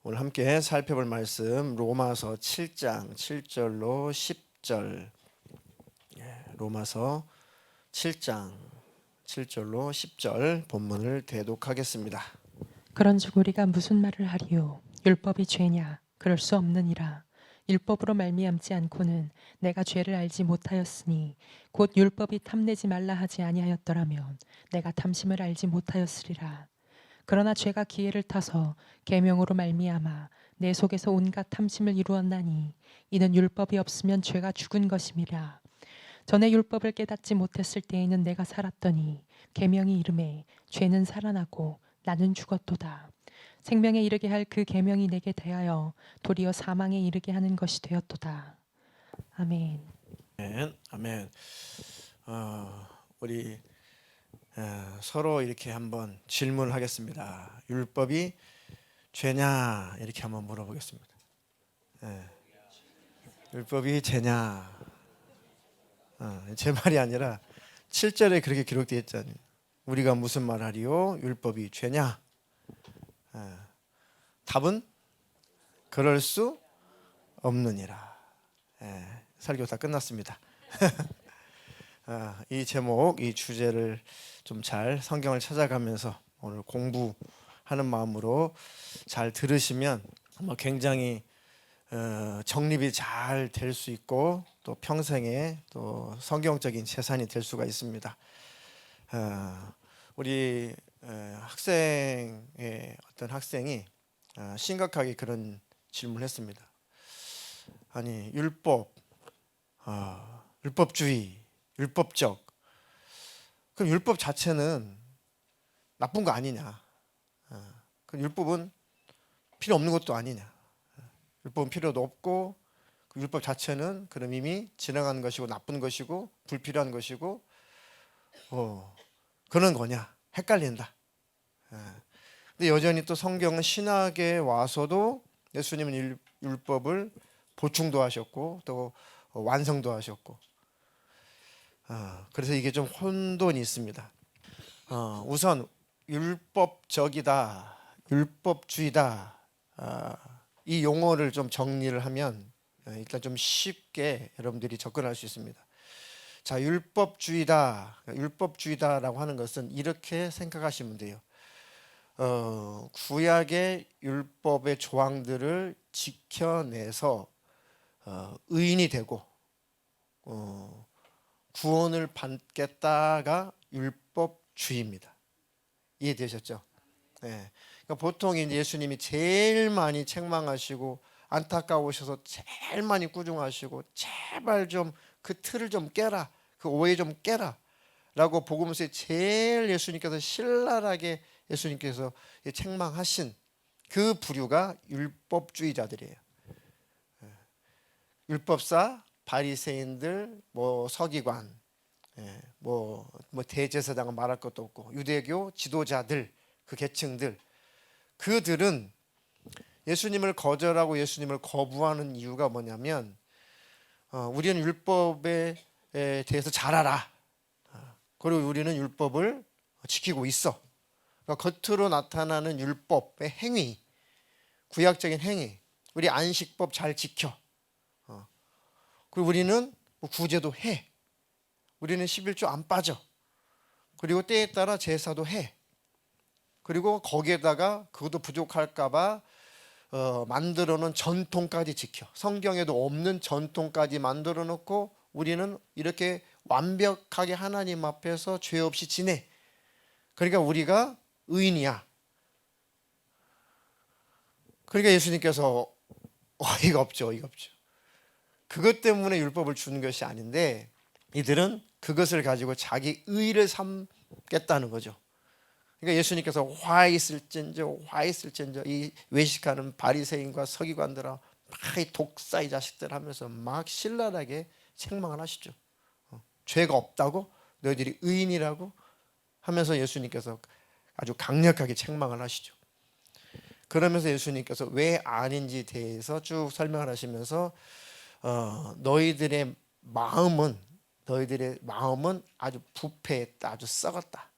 오늘 함께 살펴볼 말씀 로마서 7장 7절로 10절. 로마서 7장 7절로 10절 본문을 대독하겠습니다. 그런즉 우리가 무슨 말을 하리요? 율법이 죄냐? 그럴 수 없느니라. 율법으로 말미암지 않고는 내가 죄를 알지 못하였으니 곧 율법이 탐내지 말라 하지 아니하였더라면 내가 탐심을 알지 못하였으리라. 그러나 죄가 기회를 타서 계명으로 말미암아 내 속에서 온갖 탐심을 이루었나니 이는 율법이 없으면 죄가 죽은 것임이라. 전에 율법을 깨닫지 못했을 때에는 내가 살았더니 계명이 이름에 죄는 살아나고 나는 죽었도다. 생명에 이르게 할 그 계명이 내게 대하여 도리어 사망에 이르게 하는 것이 되었도다. 아멘. 아멘. 아멘. 우리 서로 이렇게 한번 질문을 하겠습니다. 율법이 죄냐? 이렇게 한번 물어보겠습니다. 율법이 죄냐? 제 말이 아니라 7절에 그렇게 기록되어 있잖아요. 우리가 무슨 말하리요? 율법이 죄냐? 답은 그럴 수 없느니라. 설교 다 끝났습니다. 이 제목, 이 주제를 좀 잘 성경을 찾아가면서 오늘 공부하는 마음으로 잘 들으시면 굉장히 정립이 잘 될 수 있고 또 평생에 또 성경적인 재산이 될 수가 있습니다. 우리 학생의 어떤 학생이 심각하게 그런 질문을 했습니다. 아니 율법주의, 율법적, 그럼 율법 자체는 나쁜 거 아니냐? 그 율법은 필요 없는 것도 아니냐? 율법은 필요도 없고 그 율법 자체는 그럼 이미 지나간 것이고 나쁜 것이고 불필요한 것이고 그런 거냐? 헷갈린다. 근데 여전히 또 성경은 신학에 와서도 예수님은 율법을 보충도 하셨고 또 완성도 하셨고 그래서 이게 좀 혼돈이 있습니다. 우선 율법적이다, 율법주의다, 이 용어를 좀 정리를 하면 일단 좀 쉽게 여러분들이 접근할 수 있습니다. 자, 율법주의다라고 하는 것은 이렇게 생각하시면 돼요. 구약의 율법의 조항들을 지켜내서 의인이 되고 구원을 받겠다가 율법주의입니다. 이해되셨죠? 네. 그러니까 보통 이제 예수님이 제일 많이 책망하시고 안타까우셔서 제일 많이 꾸중하시고 제발 좀 그 틀을 좀 깨라, 그 오해 좀 깨라 라고 복음서에 제일 예수님께서 신랄하게 예수님께서 책망하신 그 부류가 율법주의자들이에요. 율법사, 바리새인들, 서기관, 대제사장은 말할 것도 없고 유대교 지도자들, 그 계층들, 그들은 예수님을 거절하고 예수님을 거부하는 이유가 뭐냐면 우리는 율법에 대해서 잘 알아. 그리고 우리는 율법을 지키고 있어. 그러니까 겉으로 나타나는 율법의 행위, 구약적인 행위, 우리 안식법 잘 지켜. 그리고 우리는 구제도 해. 우리는 11조 안 빠져. 그리고 때에 따라 제사도 해. 그리고 거기에다가 그것도 부족할까봐 만들어 놓은 전통까지 지켜. 성경에도 없는 전통까지 만들어 놓고 우리는 이렇게 완벽하게 하나님 앞에서 죄 없이 지내. 그러니까 우리가 의인이야. 그러니까 예수님께서 어이가 없죠. 그것 때문에 율법을 주는 것이 아닌데 이들은 그것을 가지고 자기 의를 삼겠다는 거죠. 그러니까 예수님께서 화 있을진저 이 외식하는 바리새인과 서기관들아 막 이 독사 이 자식들 하면서 막 신랄하게 책망을 하시죠. 죄가 없다고 너희들이 의인이라고 하면서 예수님께서 아주 강력하게 책망을 하시죠. 그러면서 예수님께서 왜 아닌지 대해서 쭉 설명을 하시면서 너희들의 마음은 아주 부패했다, 아주 썩었다.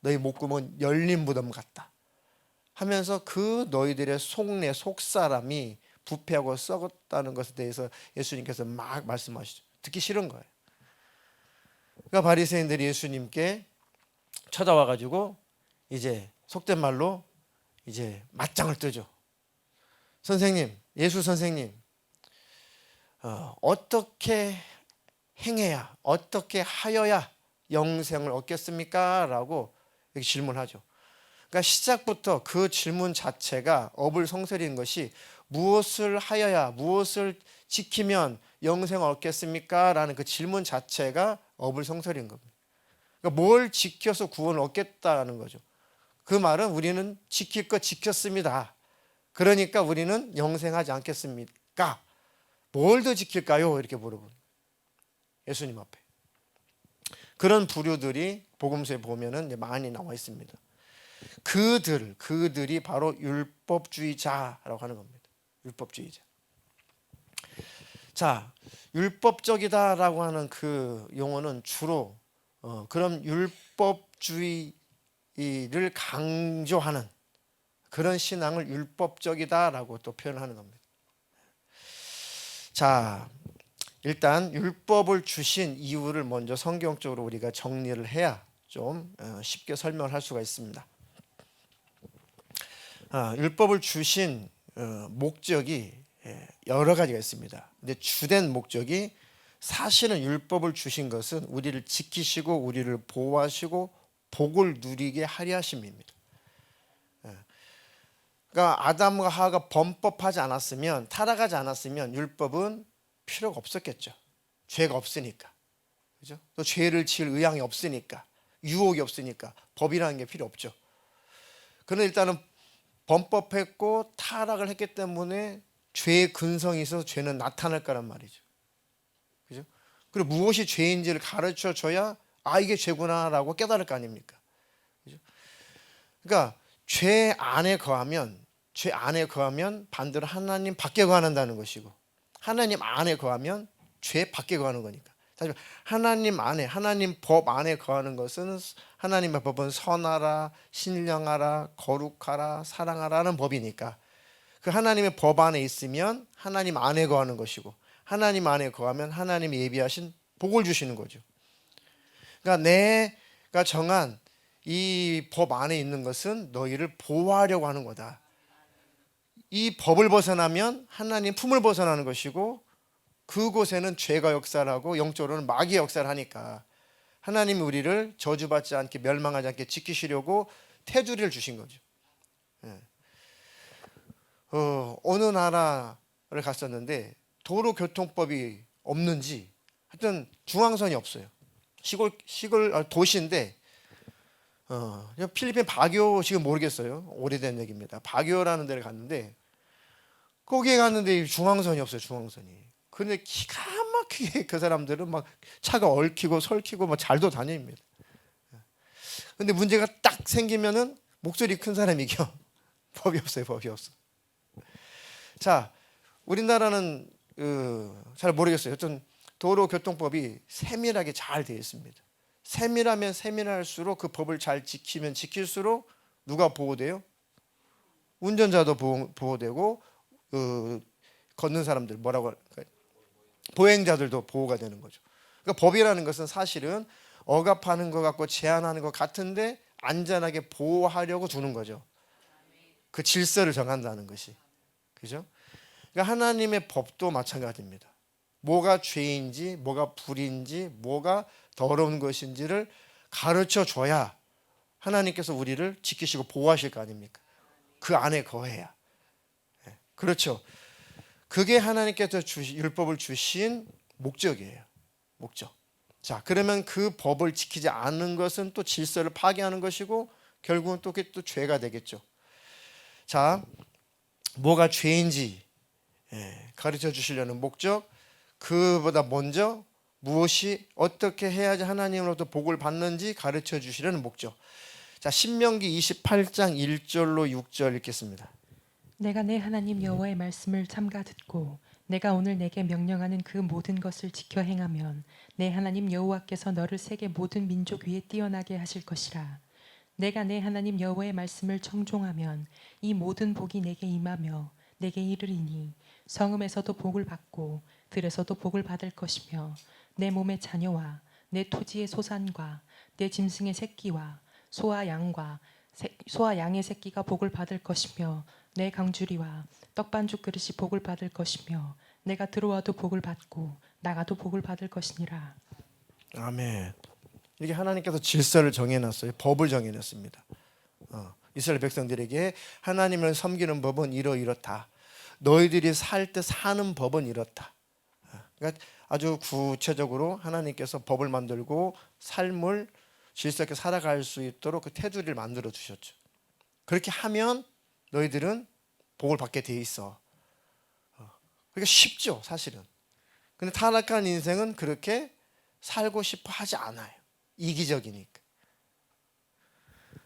너희 목구멍은 열린 무덤 같다. 하면서 그 너희들의 속내 속사람이 부패하고 썩었다는 것에 대해서 예수님께서 막 말씀하시죠. 듣기 싫은 거예요. 그러니까 바리새인들이 예수님께 찾아와 가지고 이제 속된 말로 이제 맞짱을 뜨죠. 선생님, 예수 선생님, 어떻게 행해야, 어떻게 하여야 영생을 얻겠습니까? 라고 이렇게 질문하죠. 그러니까 시작부터 그 질문 자체가 어불성설인 것이 무엇을 하여야, 무엇을 지키면 영생을 얻겠습니까? 라는 그 질문 자체가 어불성설인 겁니다. 그러니까 뭘 지켜서 구원을 얻겠다는 거죠. 그 말은 우리는 지킬 것 지켰습니다. 그러니까 우리는 영생하지 않겠습니까? 뭘 더 지킬까요? 이렇게 물어보는 예수님 앞에. 그런 부류들이 복음서에 보면은 많이 나와 있습니다. 그들이 바로 율법주의자라고 하는 겁니다. 율법주의자. 자, 율법적이다라고 하는 그 용어는 주로 그런 율법주의를 강조하는 그런 신앙을 율법적이다라고 또 표현하는 겁니다. 자, 일단 율법을 주신 이유를 먼저 성경적으로 우리가 정리를 해야 좀 쉽게 설명을 할 수가 있습니다. 율법을 주신 목적이 여러 가지가 있습니다. 근데 주된 목적이 사실은 율법을 주신 것은 우리를 지키시고 우리를 보호하시고 복을 누리게 하려 하심입니다. 그러니까 아담과 하와가 범법하지 않았으면, 타락하지 않았으면 율법은 필요가 없었겠죠. 죄가 없으니까. 그죠? 또 죄를 지을 의향이 없으니까, 유혹이 없으니까 법이라는 게 필요 없죠. 그런데 일단은 범법했고 타락을 했기 때문에 죄의 근성이 있어서 죄는 나타날 거란 말이죠. 그죠? 그리고 무엇이 죄인지를 가르쳐 줘야 이게 죄구나라고 깨달을 거 아닙니까? 그죠? 그러니까 죄 안에 거하면 반대로 하나님 밖에 거한다는 것이고, 하나님 안에 거하면 죄 밖에 거하는 거니까. 사실 하나님 안에, 하나님 법 안에 거하는 것은, 하나님의 법은 선하라, 신령하라, 거룩하라, 사랑하라는 법이니까 그 하나님의 법 안에 있으면 하나님 안에 거하는 것이고, 하나님 안에 거하면 하나님이 예비하신 복을 주시는 거죠. 그러니까 내가 정한 이 법 안에 있는 것은 너희를 보호하려고 하는 거다. 이 법을 벗어나면 하나님 품을 벗어나는 것이고, 그곳에는 죄가 역사하고 영적으로는 마귀의 역사를 하니까 하나님이 우리를 저주받지 않게, 멸망하지 않게 지키시려고 테두리를 주신 거죠. 어느 나라를 갔었는데 도로교통법이 없는지, 하여튼 중앙선이 없어요. 시골 도시인데 필리핀 바교, 지금 모르겠어요. 오래된 얘기입니다. 바교라는 데를 갔는데 거기에 갔는데 중앙선이 없어요. 중앙선이. 근데 기가 막히게 그 사람들은 막 차가 얽히고 설키고 막 잘도 다닙니다. 근데 문제가 딱 생기면은 목소리 큰 사람이 이겨. 법이 없어요. 법이 없어. 자, 우리나라는 잘 모르겠어요. 하여튼 도로교통법이 세밀하게 잘 되어 있습니다. 세밀하면 세밀할수록, 그 법을 잘 지키면 지킬수록 누가 보호돼요? 운전자도 보호되고 걷는 사람들, 뭐라고 할까요? 보행자들도 보호가 되는 거죠. 그러니까 법이라는 것은 사실은 억압하는 것 같고 제한하는 것 같은데 안전하게 보호하려고 두는 거죠. 그 질서를 정한다는 것이. 그죠? 그러니까 하나님의 법도 마찬가지입니다. 뭐가 죄인지, 뭐가 불인지, 뭐가 더러운 것인지를 가르쳐 줘야 하나님께서 우리를 지키시고 보호하실 거 아닙니까? 그 안에 거해야. 그렇죠. 그게 하나님께서 율법을 주신 목적이에요. 목적. 자, 그러면 그 법을 지키지 않는 것은 또 질서를 파괴하는 것이고, 결국은 또 그게 또 죄가 되겠죠. 자, 뭐가 죄인지 가르쳐 주시려는 목적, 그보다 먼저 무엇이 어떻게 해야지 하나님으로부터 복을 받는지 가르쳐 주시려는 목적. 자, 신명기 28장 1절로 6절 읽겠습니다. 내가 내 하나님 여호와의 말씀을 삼가 듣고 내가 오늘 내게 명령하는 그 모든 것을 지켜 행하면 내 하나님 여호와께서 너를 세계 모든 민족 위에 뛰어나게 하실 것이라. 내가 내 하나님 여호와의 말씀을 청종하면 이 모든 복이 내게 임하며 내게 이르리니 성읍에서도 복을 받고 들에서도 복을 받을 것이며 내 몸의 자녀와 내 토지의 소산과 내 짐승의 새끼와 소와 양의 새끼가 복을 받을 것이며 내 강주리와 떡반죽 그릇이 복을 받을 것이며 내가 들어와도 복을 받고 나가도 복을 받을 것이니라. 아멘. 이렇게 하나님께서 질서를 정해놨어요. 법을 정해놨습니다. 이스라엘 백성들에게 하나님을 섬기는 법은 이렇다. 너희들이 살 때 사는 법은 이렇다. 그러니까 아주 구체적으로 하나님께서 법을 만들고 삶을 질서 있게 살아갈 수 있도록 그 테두리를 만들어 주셨죠. 그렇게 하면 너희들은 복을 받게 돼 있어. 그러니까 쉽죠, 사실은. 근데 타락한 인생은 그렇게 살고 싶어 하지 않아요. 이기적이니까.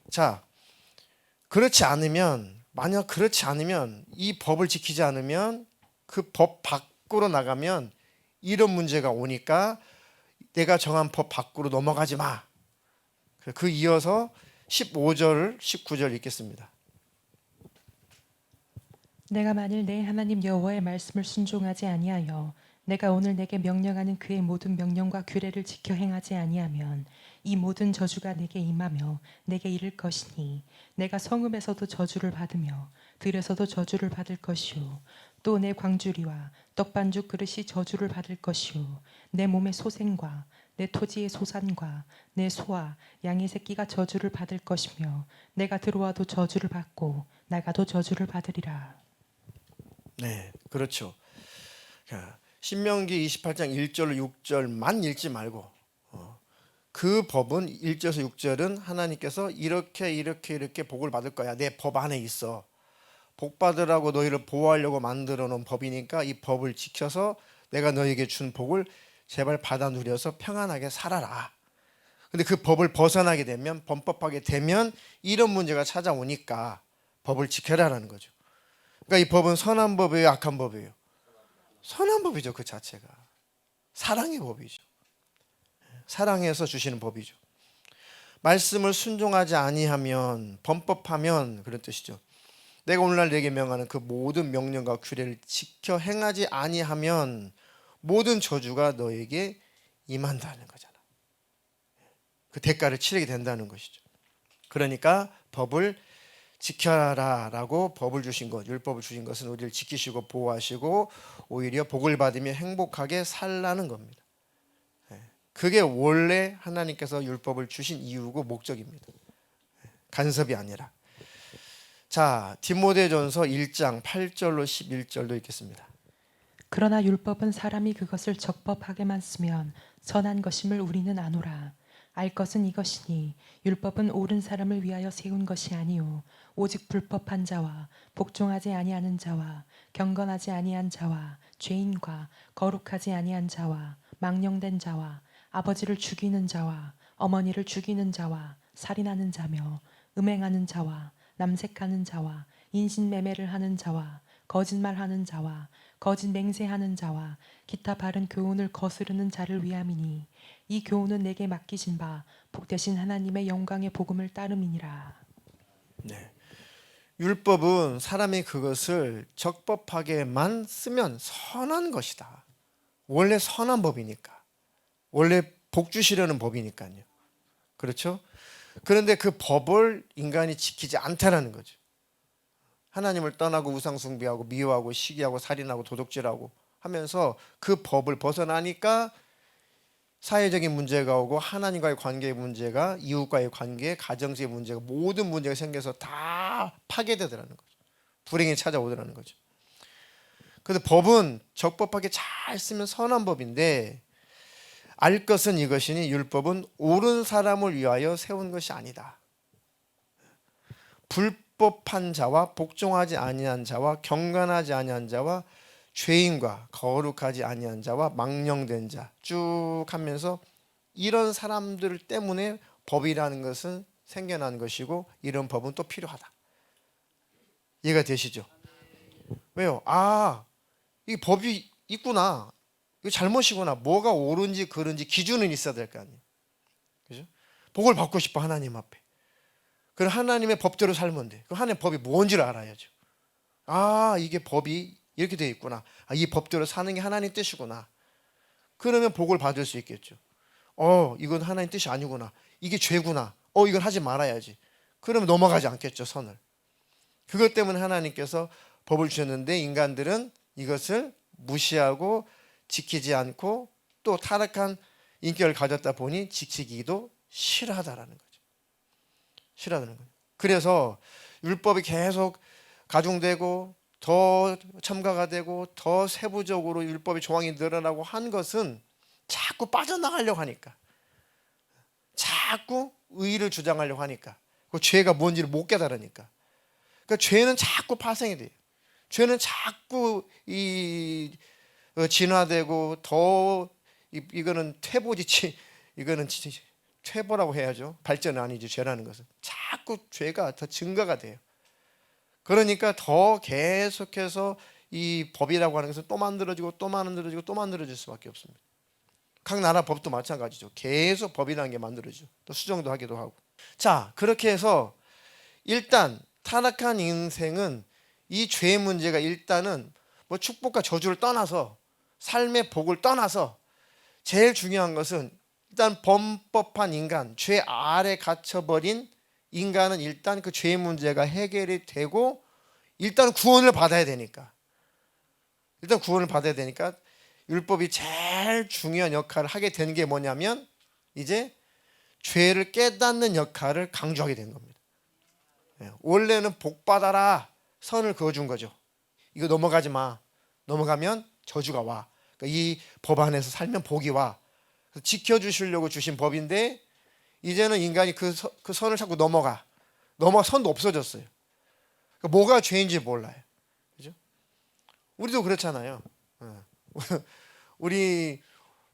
자, 만약 그렇지 않으면 이 법을 지키지 않으면 그 법 밖으로 나가면 이런 문제가 오니까 내가 정한 법 밖으로 넘어가지 마. 그 이어서 15절, 19절 읽겠습니다. 내가 만일 내 하나님 여호와의 말씀을 순종하지 아니하여 내가 오늘 내게 명령하는 그의 모든 명령과 규례를 지켜 행하지 아니하면 이 모든 저주가 내게 임하며 내게 이를 것이니 내가 성읍에서도 저주를 받으며 들에서도 저주를 받을 것이요 또 내 광주리와 떡반죽 그릇이 저주를 받을 것이요 내 몸의 소생과 내 토지의 소산과 내 소와 양의 새끼가 저주를 받을 것이며 내가 들어와도 저주를 받고 나가도 저주를 받으리라. 네, 그렇죠. 신명기 28장 1절로 6절만 읽지 말고 그 법은 1절에서 6절은 하나님께서 이렇게 복을 받을 거야. 내 법 안에 있어. 복 받으라고 너희를 보호하려고 만들어 놓은 법이니까 이 법을 지켜서 내가 너희에게 준 복을 제발 받아 누려서 평안하게 살아라. 근데 그 법을 벗어나게 되면, 범법하게 되면 이런 문제가 찾아오니까 법을 지켜라라는 거죠. 그러니까 이 법은 선한 법이에요, 악한 법이에요? 선한 법이죠. 그 자체가 사랑의 법이죠. 사랑해서 주시는 법이죠. 말씀을 순종하지 아니하면, 범법하면 그런 뜻이죠. 내가 오늘날 내게 명하는 그 모든 명령과 규례를 지켜 행하지 아니하면 모든 저주가 너에게 임한다는 거잖아. 그 대가를 치르게 된다는 것이죠. 그러니까 법을 지켜라라고 법을 주신 것, 율법을 주신 것은 우리를 지키시고 보호하시고 오히려 복을 받으며 행복하게 살라는 겁니다. 그게 원래 하나님께서 율법을 주신 이유고 목적입니다. 간섭이 아니라. 자, 디모데전서 1장 8절로 11절도 읽겠습니다. 그러나 율법은 사람이 그것을 적법하게만 쓰면 선한 것임을 우리는 아노라. 알 것은 이것이니 율법은 옳은 사람을 위하여 세운 것이 아니요 오직 불법한 자와 복종하지 아니하는 자와 경건하지 아니한 자와 죄인과 거룩하지 아니한 자와 망령된 자와 아버지를 죽이는 자와 어머니를 죽이는 자와 살인하는 자며 음행하는 자와 남색하는 자와 인신매매를 하는 자와 거짓말하는 자와 거짓 맹세하는 자와 기타 바른 교훈을 거스르는 자를 위함이니 이 교훈은 내게 맡기신 바 복되신 하나님의 영광의 복음을 따름이니라. 네. 율법은 사람이 그것을 적법하게만 쓰면 선한 것이다. 원래 선한 법이니까. 원래 복 주시려는 법이니까요. 그렇죠? 그런데 그 법을 인간이 지키지 않다라는 거죠. 하나님을 떠나고 우상 숭배하고 미워하고 시기하고 살인하고 도둑질하고 하면서 그 법을 벗어나니까 사회적인 문제가 오고 하나님과의 관계의 문제가, 이웃과의 관계, 가정적인 문제가, 모든 문제가 생겨서 다 파괴되더라는 거죠. 불행이 찾아오더라는 거죠. 그래서 법은 적법하게 잘 쓰면 선한 법인데 알 것은 이것이니 율법은 옳은 사람을 위하여 세운 것이 아니다. 불법한 자와 복종하지 아니한 자와 경건하지 아니한 자와 죄인과 거룩하지 아니한 자와 망령된 자 쭉 하면서 이런 사람들 때문에 법이라는 것은 생겨난 것이고 이런 법은 또 필요하다. 이해가 되시죠? 왜요? 이 법이 있구나. 이거 잘못이구나. 뭐가 옳은지 그른지 기준은 있어야 될 거 아니에요. 그죠? 복을 받고 싶어 하나님 앞에. 그럼 하나님의 법대로 살면 돼. 그럼 하나님의 법이 뭔지를 알아야죠. 아, 이게 법이 이렇게 되어 있구나. 아, 이 법대로 사는 게 하나님 뜻이구나. 그러면 복을 받을 수 있겠죠. 이건 하나님 뜻이 아니구나. 이게 죄구나. 이건 하지 말아야지. 그러면 넘어가지 않겠죠, 선을. 그것 때문에 하나님께서 법을 주셨는데 인간들은 이것을 무시하고 지키지 않고 또 타락한 인격을 가졌다 보니 지키기도 싫어하다라는 거죠. 싫어하는 거예요. 그래서 율법이 계속 가중되고 더 첨가가 되고 더 세부적으로 율법의 조항이 늘어나고 한 것은 자꾸 빠져나가려고 하니까, 자꾸 의의를 주장하려고 하니까, 그 죄가 뭔지를 못 깨달으니까. 그러니까 죄는 자꾸 파생이 돼요. 죄는 자꾸 진화되고 더 이거는 퇴보지치, 이거는 퇴보라고 해야죠. 발전은 아니죠. 죄라는 것은 자꾸 죄가 더 증가가 돼요. 그러니까 더 계속해서 이 법이라고 하는 것은 또 만들어지고 또 만들어지고 또 만들어질 수밖에 없습니다. 각 나라 법도 마찬가지죠. 계속 법이라는 게 만들어지죠. 또 수정도 하기도 하고. 자, 그렇게 해서 일단 타락한 인생은 이 죄의 문제가 일단은 뭐 축복과 저주를 떠나서 삶의 복을 떠나서 제일 중요한 것은 일단 범법한 인간, 죄 아래 갇혀버린 인간은 일단 그 죄의 문제가 해결이 되고 일단 구원을 받아야 되니까, 율법이 제일 중요한 역할을 하게 된 게 뭐냐면 이제 죄를 깨닫는 역할을 강조하게 된 겁니다. 원래는 복 받아라 선을 그어준 거죠. 이거 넘어가지 마. 넘어가면 저주가 와. 그러니까 이 법 안에서 살면 복이 와. 지켜주시려고 주신 법인데 이제는 인간이 그 선을 자꾸 넘어가 선도 없어졌어요. 그러니까 뭐가 죄인지 몰라요. 그죠? 우리도 그렇잖아요. 우리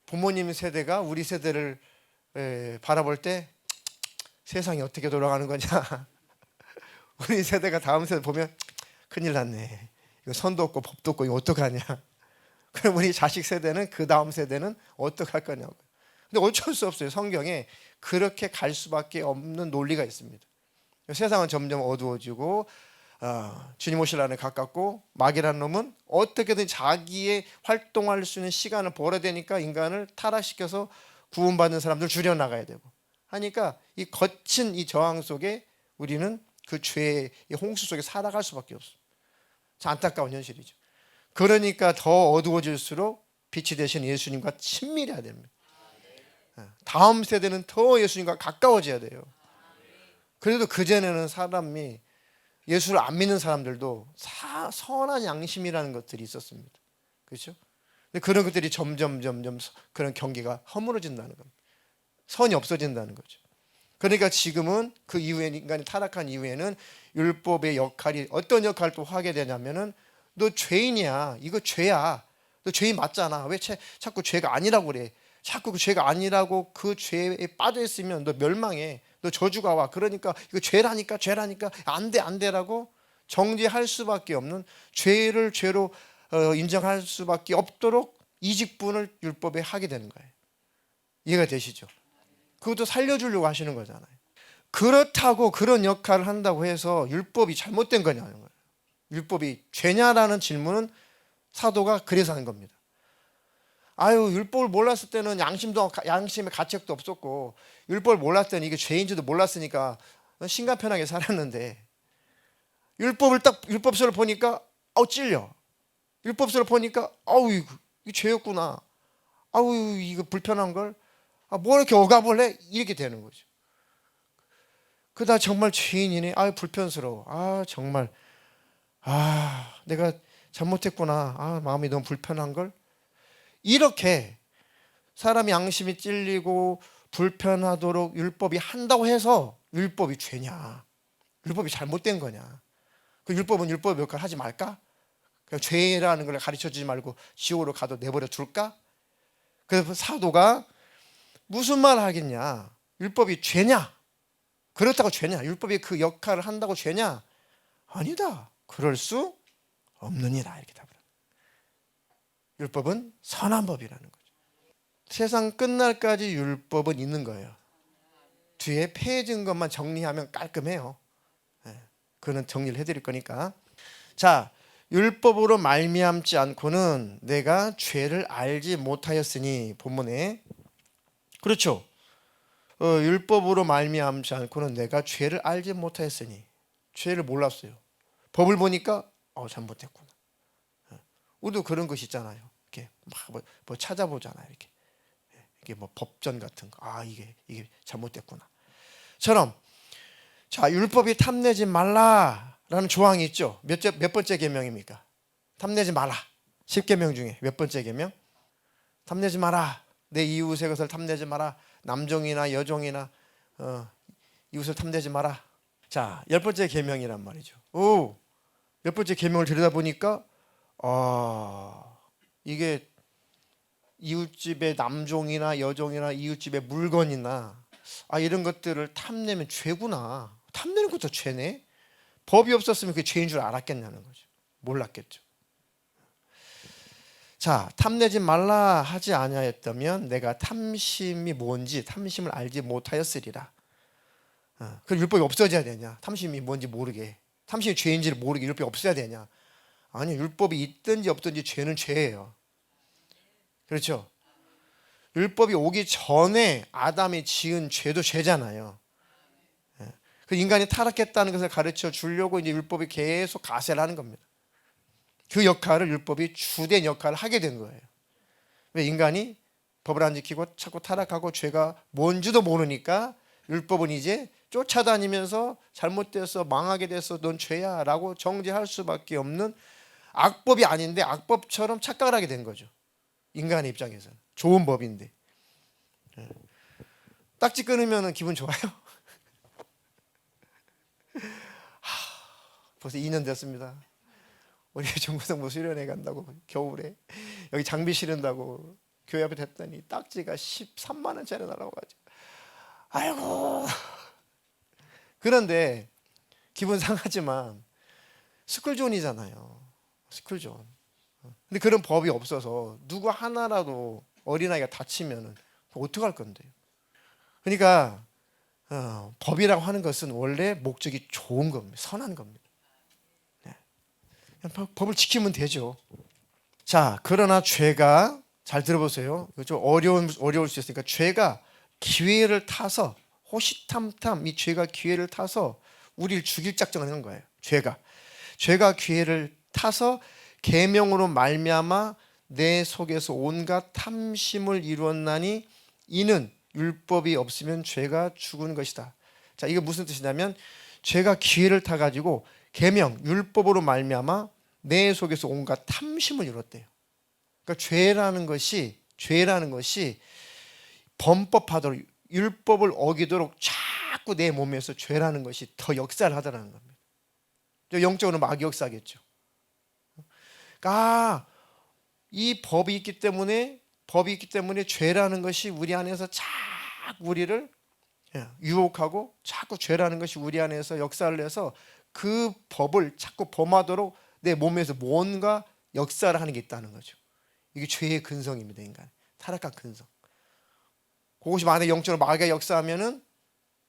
부모님 세대가 우리 세대를 바라볼 때 세상이 어떻게 돌아가는 거냐. 우리 세대가 다음 세대 보면 큰일 났네. 이거 선도 없고 법도 없고 이거 어떡하냐. 그럼 우리 자식 세대는 그 다음 세대는 어떡할 거냐고. 근데 어쩔 수 없어요. 성경에 그렇게 갈 수밖에 없는 논리가 있습니다. 세상은 점점 어두워지고 주님 오실 날에 가깝고 마귀라는 놈은 어떻게든 자기의 활동할 수 있는 시간을 벌어야 되니까 인간을 타락시켜서 구원받는 사람들 줄여나가야 되고 하니까 이 거친 이 저항 속에 우리는 그 죄의 홍수 속에 살아갈 수밖에 없어요. 참 안타까운 현실이죠. 그러니까 더 어두워질수록 빛이 되신 예수님과 친밀해야 됩니다. 다음 세대는 더 예수님과 가까워져야 돼요. 그래도 그전에는 사람이 예수를 안 믿는 사람들도 선한 양심이라는 것들이 있었습니다. 그렇죠? 근데 그런 것들이 점점 그런 경계가 허물어진다는 겁니다. 선이 없어진다는 거죠. 그러니까 지금은 그 이후에 인간이 타락한 이후에는 율법의 역할이 어떤 역할을 또 하게 되냐면은 너 죄인이야. 이거 죄야. 너 죄인 맞잖아. 왜 자꾸 죄가 아니라고 그래? 자꾸 그 죄가 아니라고 그 죄에 빠져 있으면 너 멸망해. 너 저주가 와. 그러니까 이거 죄라니까 안 돼라고 정죄할 수밖에 없는 죄를 죄로 인정할 수밖에 없도록 이직분을 율법에 하게 되는 거예요. 이해가 되시죠? 그것도 살려주려고 하시는 거잖아요. 그렇다고 그런 역할을 한다고 해서 율법이 잘못된 거냐는 거예요. 율법이 죄냐라는 질문은 사도가 그래서 하는 겁니다. 율법을 몰랐을 때는 양심의 가책도 없었고 율법을 몰랐을 때는 이게 죄인지도 몰랐으니까 심간편하게 살았는데 율법서를 보니까 찔려. 율법서를 보니까 이거 죄였구나. 이거 불편한 걸. 뭐 이렇게 억압을 해? 이렇게 되는 거죠. 그다 정말 죄인이네. 불편스러워. 정말 내가 잘못했구나. 마음이 너무 불편한 걸. 이렇게 사람이 양심이 찔리고 불편하도록 율법이 한다고 해서 율법이 죄냐? 율법이 잘못된 거냐? 그 율법은 율법의 역할을 하지 말까? 그냥 죄라는 걸 가르쳐주지 말고 지옥으로 가도 내버려 둘까? 그래서 사도가 무슨 말 하겠냐? 율법이 죄냐? 그렇다고 죄냐? 율법이 그 역할을 한다고 죄냐? 아니다. 그럴 수 없느니라 이렇게 답을 합니다. 율법은 선한 법이라는 거죠. 세상 끝날까지 율법은 있는 거예요. 뒤에 폐해진 것만 정리하면 깔끔해요. 그거는 정리를 해드릴 거니까. 자, 율법으로 말미암지 않고는 내가 죄를 알지 못하였으니, 본문에 그렇죠. 율법으로 말미암지 않고는 내가 죄를 알지 못하였으니, 죄를 몰랐어요. 법을 보니까 잘못했구나. 우리도 그런 것이 있잖아요. 이렇게 뭐 찾아보잖아요. 이게 뭐 법전 같은 거, 이게 잘못됐구나. 처럼, 자, 율법이 탐내지 말라라는 조항이 있죠. 몇 번째 계명입니까? 탐내지 마라. 10계명 중에 몇 번째 계명? 탐내지 마라. 내 이웃의 것을 탐내지 마라. 남종이나 여종이나 이웃을 탐내지 마라. 자, 10번째 계명이란 말이죠. 몇 번째 계명을 들여다보니까 이게 이웃집의 남종이나 여종이나 이웃집의 물건이나 이런 것들을 탐내면 죄구나. 탐내는 것도 죄네. 법이 없었으면 그게 죄인 줄 알았겠냐는 거죠. 몰랐겠죠. 자, 탐내지 말라 하지 아니하였다면 내가 탐심이 뭔지, 탐심을 알지 못하였으리라. 그 율법이 없어져야 되냐? 탐심이 뭔지 모르게, 탐심이 죄인지를 모르게 율법이 없어야 되냐? 아니, 율법이 있든지 없든지 죄는 죄예요. 그렇죠? 율법이 오기 전에 아담이 지은 죄도 죄잖아요. 그 인간이 타락했다는 것을 가르쳐 주려고 이제 율법이 계속 가세를 하는 겁니다. 그 역할을 율법이 주된 역할을 하게 된 거예요. 왜? 인간이 법을 안 지키고 자꾸 타락하고 죄가 뭔지도 모르니까 율법은 이제 쫓아다니면서 잘못돼서 망하게 돼서 넌 죄야 라고 정죄할 수밖에 없는 악법이 아닌데 악법처럼 착각을 하게 된 거죠. 인간의 입장에서는 좋은 법인데. 딱지 끊으면 기분 좋아요? 벌써 2년 됐습니다. 우리 중고등부 수련회 간다고 겨울에 여기 장비 실은다고 교회 앞에 됐더니 딱지가 13만 원짜리 날아와가지고 아이고. 그런데 기분 상하지만 스쿨존이잖아요. 스쿨존. 근데 그런 법이 없어서 누구 하나라도 어린아이가 다치면 어떡할 건데요. 그러니까 법이라고 하는 것은 원래 목적이 좋은 겁니다. 선한 겁니다. 법을 지키면 되죠. 자, 그러나 죄가, 잘 들어보세요. 좀 어려울 수 있으니까, 죄가 기회를 타서, 호시탐탐 이 죄가 기회를 타서 우리를 죽일 작정을 하는 거예요. 죄가 기회를 타서 계명으로 말미암아 내 속에서 온갖 탐심을 이루었나니 이는 율법이 없으면 죄가 죽은 것이다. 자, 이게 무슨 뜻이냐면 죄가 기회를 타 가지고 계명, 율법으로 말미암아 내 속에서 온갖 탐심을 이뤘대요. 그러니까 죄라는 것이 범법하도록, 율법을 어기도록 자꾸 내 몸에서 죄라는 것이 더 역사를 하더라는 겁니다. 영적으로 마귀 역사겠죠. 그러니까 이 법이 있기 때문에 죄라는 것이 우리 안에서 자꾸 우리를 유혹하고 자꾸 죄라는 것이 우리 안에서 역사를 해서 그 법을 자꾸 범하도록 내 몸에서 뭔가 역사를 하는 게 있다는 거죠. 이게 죄의 근성입니다. 인간 타락한 근성. 그것이 만약에 영적으로 마귀가 역사하면은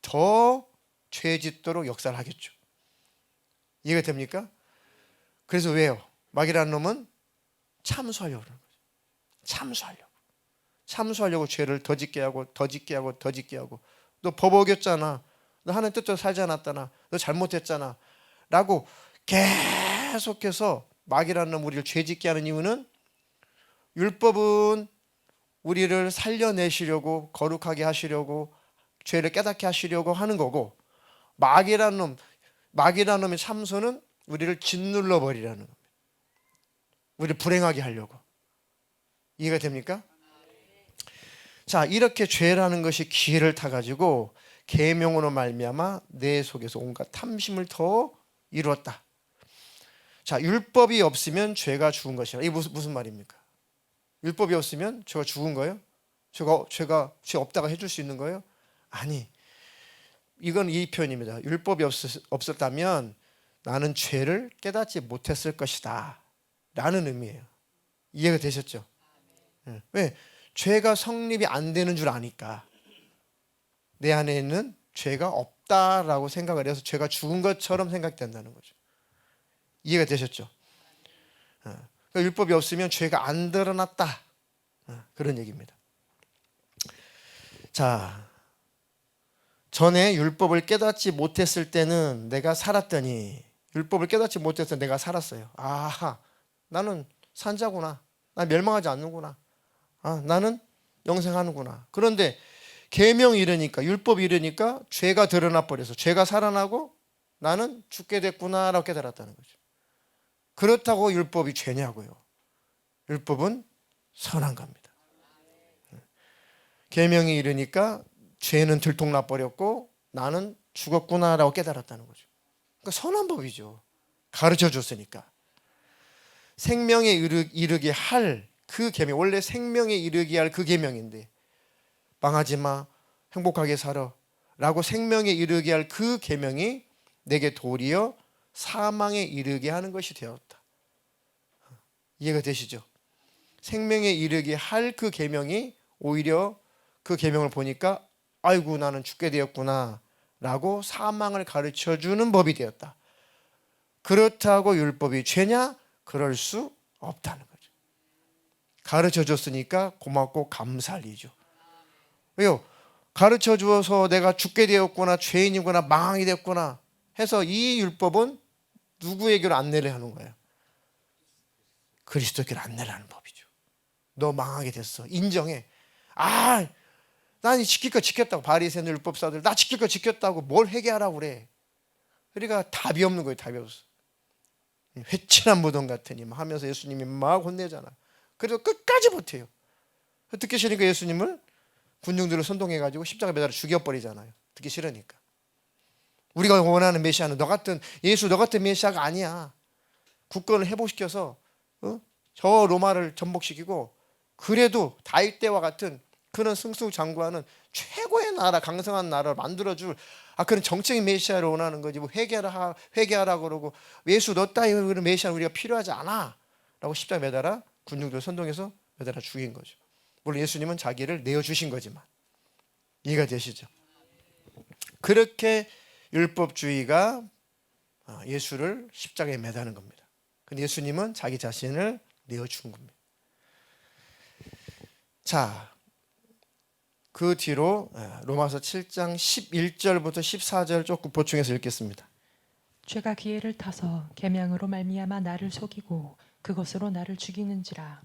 더 죄 짓도록 역사를 하겠죠. 이해가 됩니까? 그래서 왜요? 마귀라는 놈은 참수하려고 그러는 거죠. 참수하려고 죄를 더 짓게 하고 너 법 어겼잖아. 너 하나님 뜻대로 살지 않았잖아. 너 잘못했잖아. 라고 계속해서 마귀라는 놈 우리를 죄 짓게 하는 이유는 율법은 우리를 살려내시려고, 거룩하게 하시려고, 죄를 깨닫게 하시려고 하는 거고, 마귀라는 놈의 참소는 우리를 짓눌러 버리라는 겁니다. 우리를 불행하게 하려고. 이해가 됩니까? 자, 이렇게 죄라는 것이 기회를 타가지고 계명으로 말미암아 내 속에서 온갖 탐심을 더 이루었다. 자, 율법이 없으면 죄가 죽은 것이라. 이게 무슨 말입니까? 율법이 없으면 죄가 죽은 거예요? 죄가 죄 없다가 해줄 수 있는 거예요? 아니, 이건 이 표현입니다. 율법이 없었다면 나는 죄를 깨닫지 못했을 것이다 라는 의미예요. 이해가 되셨죠? 왜? 죄가 성립이 안 되는 줄 아니까. 내 안에 있는 죄가 없다라고 생각을 해서 죄가 죽은 것처럼 생각된다는 거죠. 이해가 되셨죠? 그러니까 율법이 없으면 죄가 안 드러났다. 그런 얘기입니다. 자, 전에 율법을 깨닫지 못했을 때는 내가 살았더니, 율법을 깨닫지 못했을 때 내가 살았어요. 아하, 나는 산자구나. 나 멸망하지 않는구나. 나는 영생하는구나. 그런데 계명이 이르니까, 율법이 이르니까 죄가 드러나 버려서 죄가 살아나고 나는 죽게 됐구나라고 깨달았다는 거죠. 그렇다고 율법이 죄냐고요. 율법은 선한 겁니다. 계명이 이르니까 죄는 들통나 버렸고 나는 죽었구나라고 깨달았다는 거죠. 그러니까 선한 법이죠. 가르쳐 줬으니까. 생명에 이르게 할 그 계명, 원래 생명에 이르게 할 그 계명인데, 망하지 마, 행복하게 살아 라고 생명에 이르게 할 그 계명이 내게 도리어 사망에 이르게 하는 것이 되었다. 이해가 되시죠? 생명에 이르게 할 그 계명이 오히려 그 계명을 보니까 아이고 나는 죽게 되었구나 라고 사망을 가르쳐주는 법이 되었다. 그렇다고 율법이 죄냐? 그럴 수 없다는 거죠. 가르쳐줬으니까 고맙고 감사할 일이죠. 왜요? 가르쳐주어서 내가 죽게 되었구나, 죄인이구나, 망하게 됐구나 해서 이 율법은 누구에게로 안내를 하는 거예요? 그리스도께로 안내를 하는 법이죠. 너 망하게 됐어. 인정해. 난 지킬 거 지켰다고. 바리새인들 율법사들 나 지킬 거 지켰다고 뭘 회개하라고 그래. 그러니까 답이 없는 거예요. 답이 없어. 회칠한 무덤 같으니 하면서 예수님이 막 혼내잖아. 그래서 끝까지 버텨요. 듣기 싫으니까 예수님을 군중들을 선동해가지고 십자가 매달아 죽여버리잖아요. 듣기 싫으니까. 우리가 원하는 메시아는 너 같은 예수, 너 같은 메시아가 아니야. 국권을 회복시켜서 저 로마를 전복시키고, 그래도 다윗 때와 같은 그런 승승장구하는 최고의 나라, 강성한 나라를 만들어줄 그런 정적인 메시아를 원하는 거지. 뭐 회개하라 그러고 예수 너 따위 그런 메시아는 우리가 필요하지 않아 라고 십자가 매달아 군중들 선동해서 매달아 죽인 거죠. 물론 예수님은 자기를 내어주신 거지만. 이해가 되시죠? 그렇게 율법주의가 예수를 십자가에 매다는 겁니다. 근데 예수님은 자기 자신을 내어준 겁니다. 자, 그 뒤로 로마서 7장 11절부터 14절 조금 보충해서 읽겠습니다. 죄가 기회를 타서 계명으로 말미암아 나를 속이고 그것으로 나를 죽이는지라.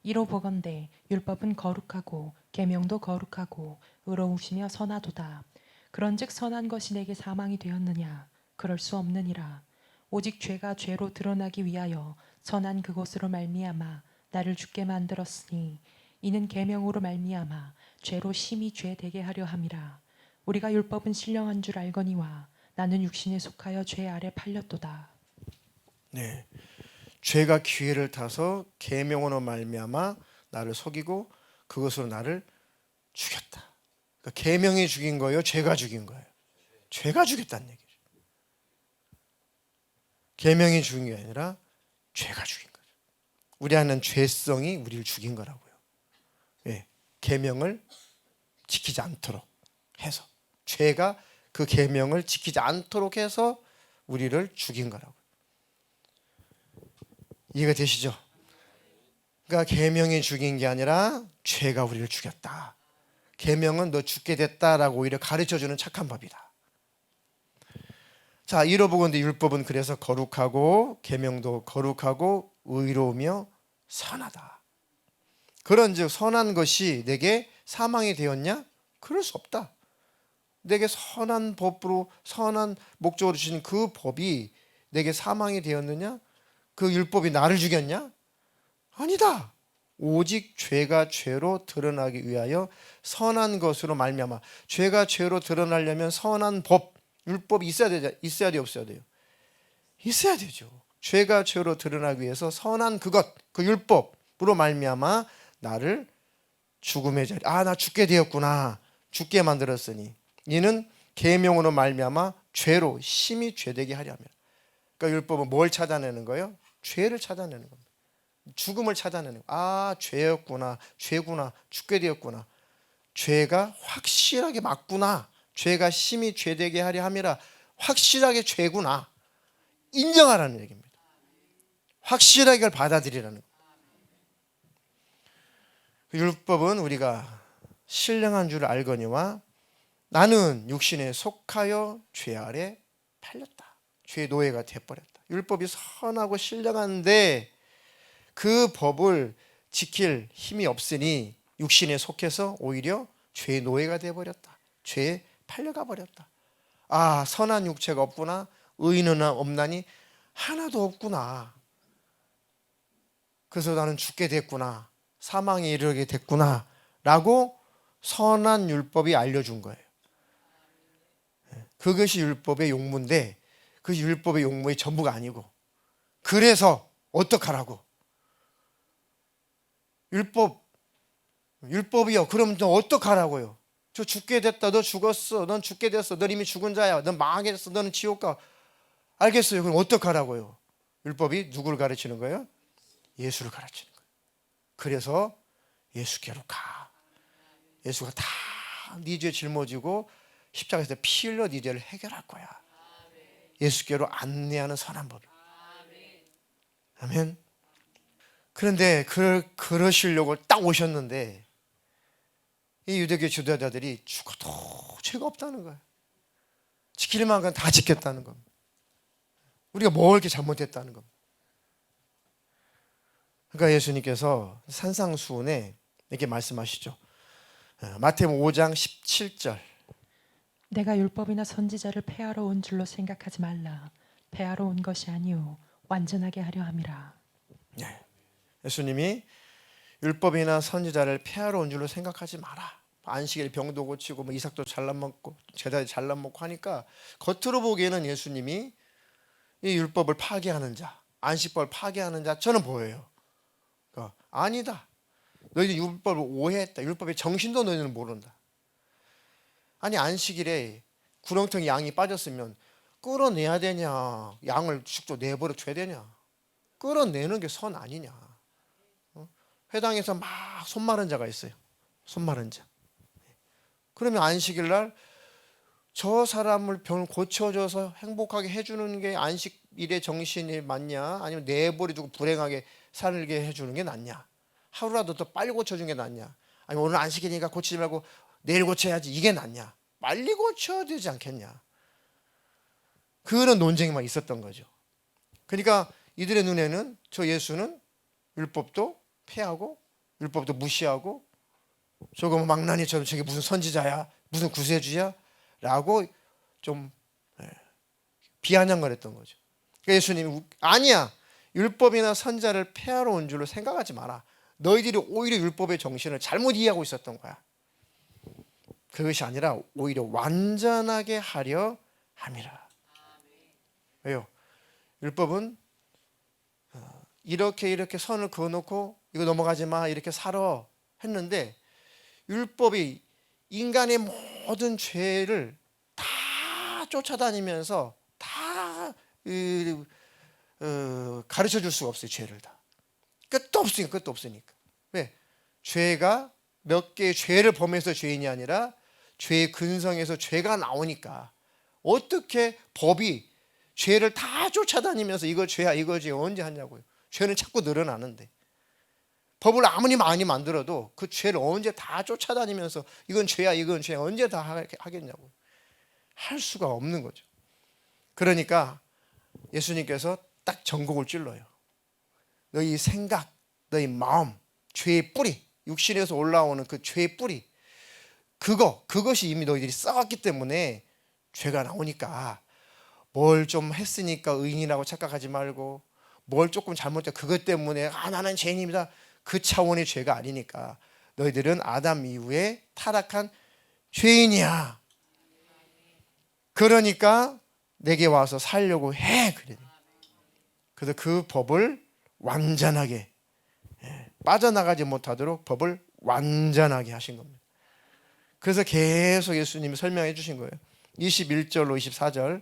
이로 보건대 율법은 거룩하고 계명도 거룩하고 의로우시며 선하도다. 그런즉 선한 것이 내게 사망이 되었느냐? 그럴 수 없느니라. 오직 죄가 죄로 드러나기 위하여 선한 그것으로 말미암아 나를 죽게 만들었으니 이는 계명으로 말미암아 죄로 심히 죄 되게 하려 함이라. 우리가 율법은 신령한 줄 알거니와 나는 육신에 속하여 죄 아래 팔렸도다. 네, 죄가 기회를 타서 계명으로 말미암아 나를 속이고 그것으로 나를 죽였다. 그러니까 계명이 죽인 거예요? 죄가 죽인 거예요? 죄가 죽였다는 얘기죠. 계명이 죽인 게 아니라 죄가 죽인 거죠. 우리 안은 죄성이 우리를 죽인 거라고요. 예, 계명을 지키지 않도록 해서, 죄가 그 계명을 지키지 않도록 해서 우리를 죽인 거라고요. 이해가 되시죠? 그러니까 계명이 죽인 게 아니라 죄가 우리를 죽였다. 계명은 너 죽게 됐다라고 오히려 가르쳐주는 착한 법이다. 자, 이로 보건대 율법은 그래서 거룩하고 계명도 거룩하고 의로우며 선하다. 그런즉 선한 것이 내게 사망이 되었냐? 그럴 수 없다. 내게 선한 법으로 선한 목적으로 주신 그 법이 내게 사망이 되었느냐? 그 율법이 나를 죽였냐? 아니다. 오직 죄가 죄로 드러나기 위하여 선한 것으로 말미암아. 죄가 죄로 드러나려면 선한 법, 율법이 있어야 돼요, 없어야 돼요? 있어야 되죠. 죄가 죄로 드러나기 위해서 선한 그것, 그 율법으로 말미암아 나를 죽음의 자리, 나 죽게 되었구나, 죽게 만들었으니 이는 계명으로 말미암아 죄로 심히 죄되게 하려 함이라. 그러니까 율법은 뭘 찾아내는 거예요? 죄를 찾아내는 겁니다. 죽음을 찾아내는 거예요. 죄였구나, 죄구나, 죽게 되었구나, 죄가 확실하게 맞구나 죄가 심히 죄되게 하려 함이라. 확실하게 죄구나 인정하라는 얘기입니다. 확실하게 그걸 받아들이라는 겁니다. 율법은 우리가 신령한 줄 알거니와 나는 육신에 속하여 죄 아래 팔렸다. 죄의 노예가 되어버렸다. 율법이 선하고 신령한데 그 법을 지킬 힘이 없으니 육신에 속해서 오히려 죄의 노예가 되어버렸다. 죄에 팔려가 버렸다. 아, 선한 육체가 없구나. 의인은 없나니 하나도 없구나. 그래서 나는 죽게 됐구나. 사망에 이르게 됐구나 라고 선한 율법이 알려준 거예요. 그것이 율법의 용무인데 그 율법의 용무의 전부가 아니고, 그래서 어떡하라고? 율법이요. 그럼 너 어떡하라고요? 저 죽게 됐다. 너 죽었어. 넌 죽게 됐어. 넌 이미 죽은 자야. 넌 망하게 됐어. 너는 지옥 가. 알겠어요. 그럼 어떡하라고요? 율법이 누구를 가르치는 거예요? 예수를 가르치는 거예요. 그래서 예수께로 가. 예수가 다 네 죄 짊어지고 십자가에서 피 흘려 네 죄를 해결할 거야. 예수께로 안내하는 선한 법. 아멘. 그런데 그러시려고 딱 오셨는데 이 유대교 지도자들이 죽어도 죄가 없다는 거예요. 지킬 만큼 다 지켰다는 겁니다. 우리가 뭘 이렇게 잘못했다는 겁니다. 그러니까 예수님께서 산상수훈에 이렇게 말씀하시죠. 마태복음 5장 17절. 내가 율법이나 선지자를 폐하러 온 줄로 생각하지 말라. 폐하러 온 것이 아니요 완전하게 하려 함이라. 네. 예수님이 율법이나 선지자를 폐하러 온 줄로 생각하지 마라. 안식일 병도 고치고 뭐 이삭도 잘라 먹고 제자 잘라 먹고 하니까 겉으로 보기에는 예수님이 이 율법을 파괴하는 자, 안식법을 파괴하는 자처럼 보여요. 그러니까 아니다. 너희들 율법을 오해했다. 율법의 정신도 너희는 모른다. 아니, 안식일에 구렁텅이 양이 빠졌으면 끌어내야 되냐? 양을 직접 내버려 줘야 되냐? 끌어내는 게 선 아니냐? 회당에서 막 손 마른 자가 있어요. 손 마른 자. 그러면 안식일 날 저 사람을 병 고쳐줘서 행복하게 해주는 게 안식일의 정신이 맞냐? 아니면 내버려 두고 불행하게 살게 해주는 게 낫냐? 하루라도 더 빨리 고쳐주는 게 낫냐? 아니면 오늘 안식일이니까 고치지 말고 내일 고쳐야지, 이게 낫냐? 빨리 고쳐야 되지 않겠냐? 그런 논쟁이만 있었던 거죠. 그러니까 이들의 눈에는 저 예수는 율법도 폐하고 율법도 무시하고 저거 망나니처럼 저게 무슨 선지자야? 무슨 구세주야? 라고 좀 비아냥거렸던 거죠. 그러니까 예수님이 아니야. 율법이나 선지자를 폐하러 온 줄로 생각하지 마라. 너희들이 오히려 율법의 정신을 잘못 이해하고 있었던 거야. 그것이 아니라 오히려 완전하게 하려 함이라. 왜요? 율법은 이렇게 선을 그어놓고 이거 넘어가지 마 이렇게 살아 했는데, 율법이 인간의 모든 죄를 다 쫓아다니면서 다 가르쳐 줄 수가 없어요. 죄를 다. 끝도 없으니까. 왜? 죄가 몇 개의 죄를 범해서 죄인이 아니라 죄의 근성에서 죄가 나오니까. 어떻게 법이 죄를 다 쫓아다니면서 이거 죄야 이거 죄 언제 하냐고요. 죄는 자꾸 늘어나는데 법을 아무리 많이 만들어도 그 죄를 언제 다 쫓아다니면서 이건 죄야 이건 죄야 언제 다 하겠냐고요. 할 수가 없는 거죠. 그러니까 예수님께서 딱 전곡을 찔러요. 너희 생각, 너희 마음, 죄의 뿌리, 육신에서 올라오는 그 죄의 뿌리, 그것이 이미 너희들이 썩었기 때문에 죄가 나오니까 뭘 좀 했으니까 의인이라고 착각하지 말고, 뭘 조금 잘못했 그것 때문에 나는 죄인입니다. 그 차원의 죄가 아니니까 너희들은 아담 이후에 타락한 죄인이야. 그러니까 내게 와서 살려고 해. 그래서 그 법을 완전하게 빠져나가지 못하도록 법을 완전하게 하신 겁니다. 그래서 계속 예수님이 설명해 주신 거예요. 21절로 24절.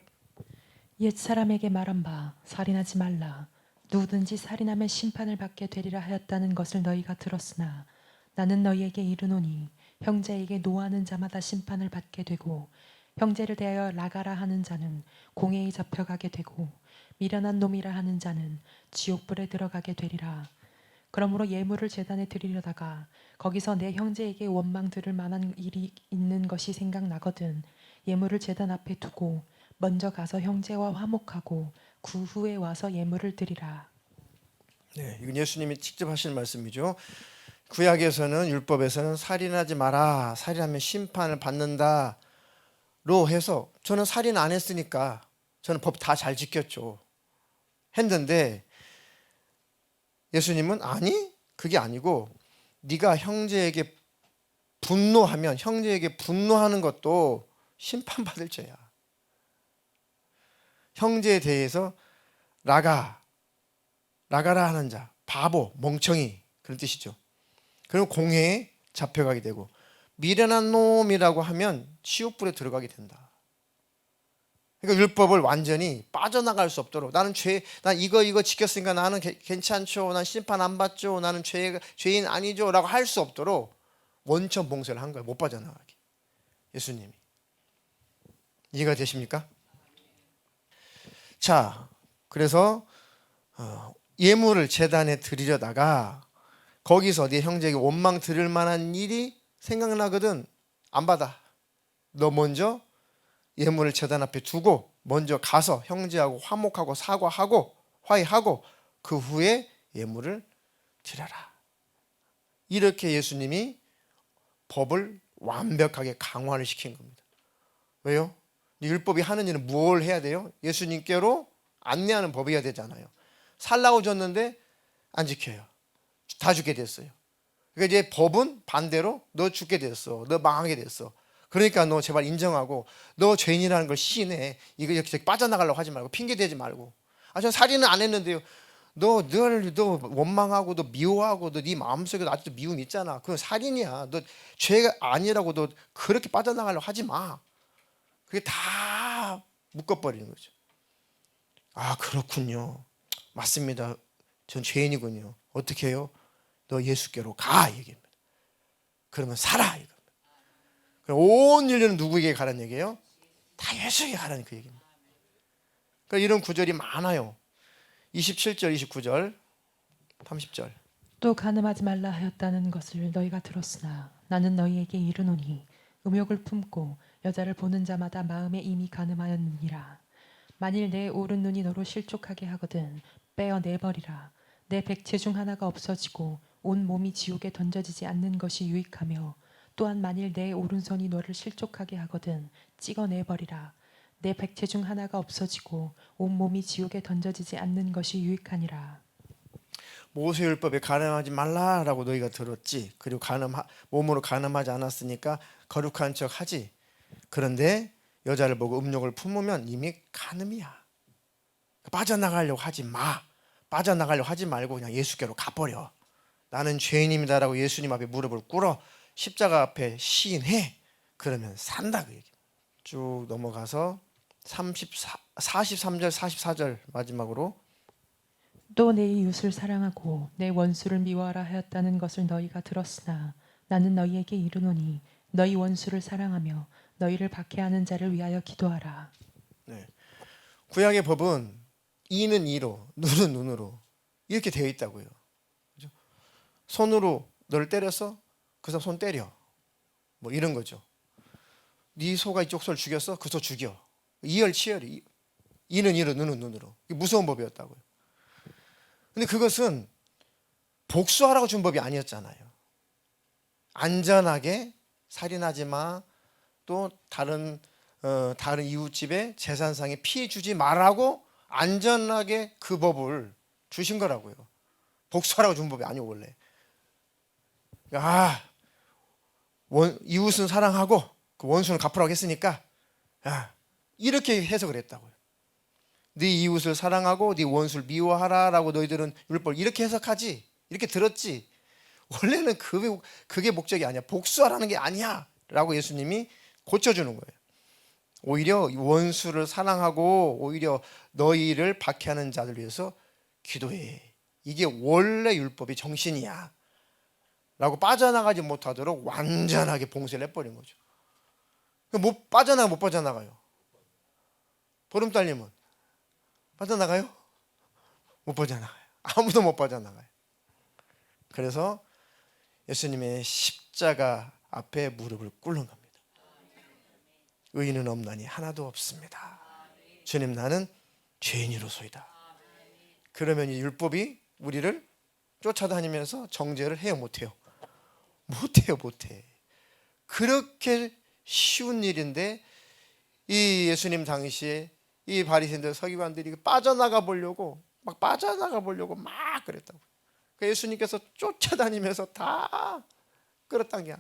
옛 사람에게 말한 바 살인하지 말라. 누구든지 살인하면 심판을 받게 되리라 하였다는 것을 너희가 들었으나 나는 너희에게 이르노니 형제에게 노하는 자마다 심판을 받게 되고 형제를 대하여 라가라 하는 자는 공회에 잡혀가게 되고 미련한 놈이라 하는 자는 지옥불에 들어가게 되리라. 그러므로 예물을 제단에 드리려다가 거기서 내 형제에게 원망 들을 만한 일이 있는 것이 생각나거든 예물을 제단 앞에 두고 먼저 가서 형제와 화목하고 그 후에 와서 예물을 드리라. 네, 이건 예수님이 직접 하신 말씀이죠. 구약에서는 율법에서는 살인하지 마라. 살인하면 심판을 받는다로 해서 저는 살인 안 했으니까 저는 법 다 잘 지켰죠. 했는데 예수님은 아니 그게 아니고 네가 형제에게 분노하면 형제에게 분노하는 것도 심판받을 죄야. 형제에 대해서 라가라 하는 자, 바보, 멍청이 그런 뜻이죠. 그리고 공회에 잡혀가게 되고 미련한 놈이라고 하면 지옥불에 들어가게 된다. 그러니까 율법을 완전히 빠져나갈 수 없도록 난 이거 지켰으니까 나는 괜찮죠. 난 심판 안 받죠. 나는 죄인 아니죠. 라고 할 수 없도록 원천 봉쇄를 한 거예요. 못 빠져나가게. 예수님이. 이해가 되십니까? 자, 그래서 예물을 제단에 드리려다가 거기서 네 형제에게 원망 들을 만한 일이 생각나거든. 안 받아. 너 먼저 예물을 제단 앞에 두고 먼저 가서 형제하고 화목하고 사과하고 화해하고 그 후에 예물을 드려라. 이렇게 예수님이 법을 완벽하게 강화를 시킨 겁니다. 왜요? 율법이 하는 일은 뭘 해야 돼요? 예수님께로 안내하는 법이어야 되잖아요. 살라고 줬는데 안 지켜요. 다 죽게 됐어요. 그러니까 이제 법은 반대로 너 죽게 됐어. 너 망하게 됐어. 그러니까 너 제발 인정하고 너 죄인이라는 걸 시인해. 이거 이렇게 빠져나가려고 하지 말고 핑계 대지 말고. 전 살인은 안 했는데요. 너 원망하고 너 미워하고 너 네 마음속에 아직도 미움 있잖아. 그건 살인이야. 너 죄가 아니라고 너 그렇게 빠져나가려고 하지 마. 그게 다 묶어버리는 거죠. 아 그렇군요. 맞습니다. 전 죄인이군요. 어떻게 해요? 너 예수께로 가 얘기합니다. 그러면 살아 이겁니다. 그럼 온 인류는 누구에게 가라는 얘기예요? 다 예수에게 가라는 그 얘기입니다. 그러니까 이런 구절이 많아요. 27절, 29절, 30절. 또 간음하지 말라 하였다는 것을 너희가 들었으나 나는 너희에게 이르노니 음욕을 품고 여자를 보는 자마다 마음에 이미 간음하였느니라. 만일 내 오른 눈이 너로 실족하게 하거든 빼어 내버리라. 내 백체 중 하나가 없어지고 온 몸이 지옥에 던져지지 않는 것이 유익하며 또한 만일 내 오른손이 너를 실족하게 하거든 찍어내버리라. 내 백체 중 하나가 없어지고 온 몸이 지옥에 던져지지 않는 것이 유익하니라. 모세율법에 간음하지 말라라고 너희가 들었지. 그리고 몸으로 간음하지 않았으니까 거룩한 척 하지. 그런데 여자를 보고 음욕을 품으면 이미 간음이야. 빠져나가려고 하지 마. 빠져나가려고 하지 말고 그냥 예수께로 가버려. 나는 죄인입니다라고 예수님 앞에 무릎을 꿇어 십자가 앞에 시인해. 그러면 산다 그 얘기. 쭉 넘어가서 43절 44절 마지막으로 또 내 이웃을 사랑하고 내 원수를 미워하라 하였다는 것을 너희가 들었으나 나는 너희에게 이르노니 너희 원수를 사랑하며 너희를 박해하는 자를 위하여 기도하라. 네. 구약의 법은 이는 이로 눈은 눈으로 이렇게 되어 있다고요. 그죠? 손으로 너를 때렸어? 그 사람 손 때려. 뭐 이런 거죠. 네 소가 이쪽 소를 죽였어? 그 소 죽여. 이열치열이. 이는 이로 눈은 눈으로. 이게 무서운 법이었다고요. 근데 그것은 복수하라고 준 법이 아니었잖아요. 안전하게 살인하지 마. 또 다른 이웃집에 재산상에 피해 주지 말라고 안전하게 그 법을 주신 거라고요. 복수하라고 준 법이 아니고 원래. 이웃은 사랑하고 그 원수는 갚으라고 했으니까 이렇게 해석을 했다고요. 네 이웃을 사랑하고 네 원수를 미워하라라고 너희들은 율법을 이렇게 해석하지. 이렇게 들었지. 원래는 그게 목적이 아니야. 복수하라는 게 아니야. 라고 예수님이 고쳐주는 거예요. 오히려 원수를 사랑하고 오히려 너희를 박해하는 자들 위해서 기도해. 이게 원래 율법의 정신이야. 라고 빠져나가지 못하도록 완전하게 봉쇄를 해버린 거죠. 못 빠져나가요. 보름달님은 빠져나가요? 못 빠져나가요. 아무도 못 빠져나가요. 그래서 예수님의 십자가 앞에 무릎을 꿇는 겁니다. 의인은 없나니 하나도 없습니다. 주님, 나는 죄인이로소이다. 그러면 이 율법이 우리를 쫓아다니면서 정죄를 해요, 못해요? 못해. 그렇게 쉬운 일인데 이 예수님 당시에 이 바리새인들 서기관들이 빠져나가 보려고 막 그랬다고. 그러니까 예수님께서 쫓아다니면서 다 끌었단 게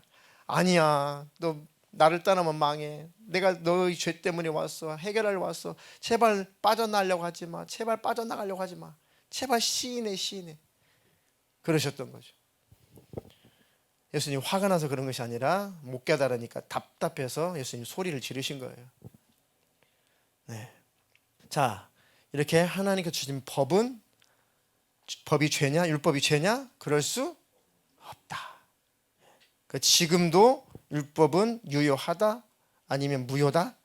아니야. 너 나를 떠나면 망해. 내가 너의 죄 때문에 왔어. 해결하려 왔어. 제발 빠져나가려고 하지 마. 제발 빠져나가려고 하지 마. 제발 시인해. 그러셨던 거죠. 예수님 화가 나서 그런 것이 아니라 못 깨달으니까 답답해서 예수님 소리를 지르신 거예요. 네. 자, 이렇게 하나님께서 주신 법이 죄냐? 율법이 죄냐? 그럴 수 없다. 지금도 율법은 유효하다? 아니면 무효다?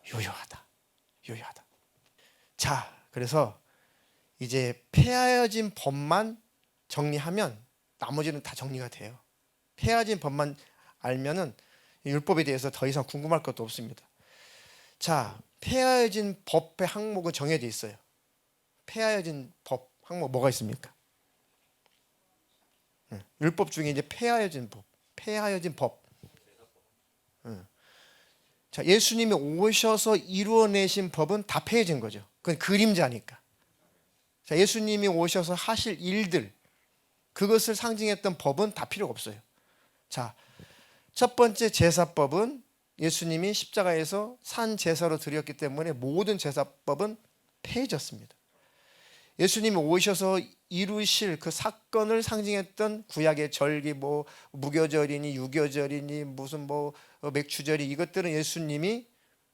유효하다. 자, 그래서 이제 폐하여진 법만 정리하면 나머지는 다 정리가 돼요. 폐하여진 법만 알면은 율법에 대해서 더 이상 궁금할 것도 없습니다. 자, 폐하여진 법의 항목은 정해져 있어요. 폐하여진 법 항목 뭐가 있습니까? 율법 중에 이제 폐하여진 법. 자, 예수님이 오셔서 이루어내신 법은 다 폐해진 거죠. 그건 그림자니까. 자, 예수님이 오셔서 하실 일들, 그것을 상징했던 법은 다 필요가 없어요. 자, 첫 번째 제사법은 예수님이 십자가에서 산 제사로 드렸기 때문에 모든 제사법은 폐해졌습니다. 예수님이 오셔서 이루실 그 사건을 상징했던 구약의 절기, 무교절이니 유교절이니 무슨 맥주절이, 이것들은 예수님이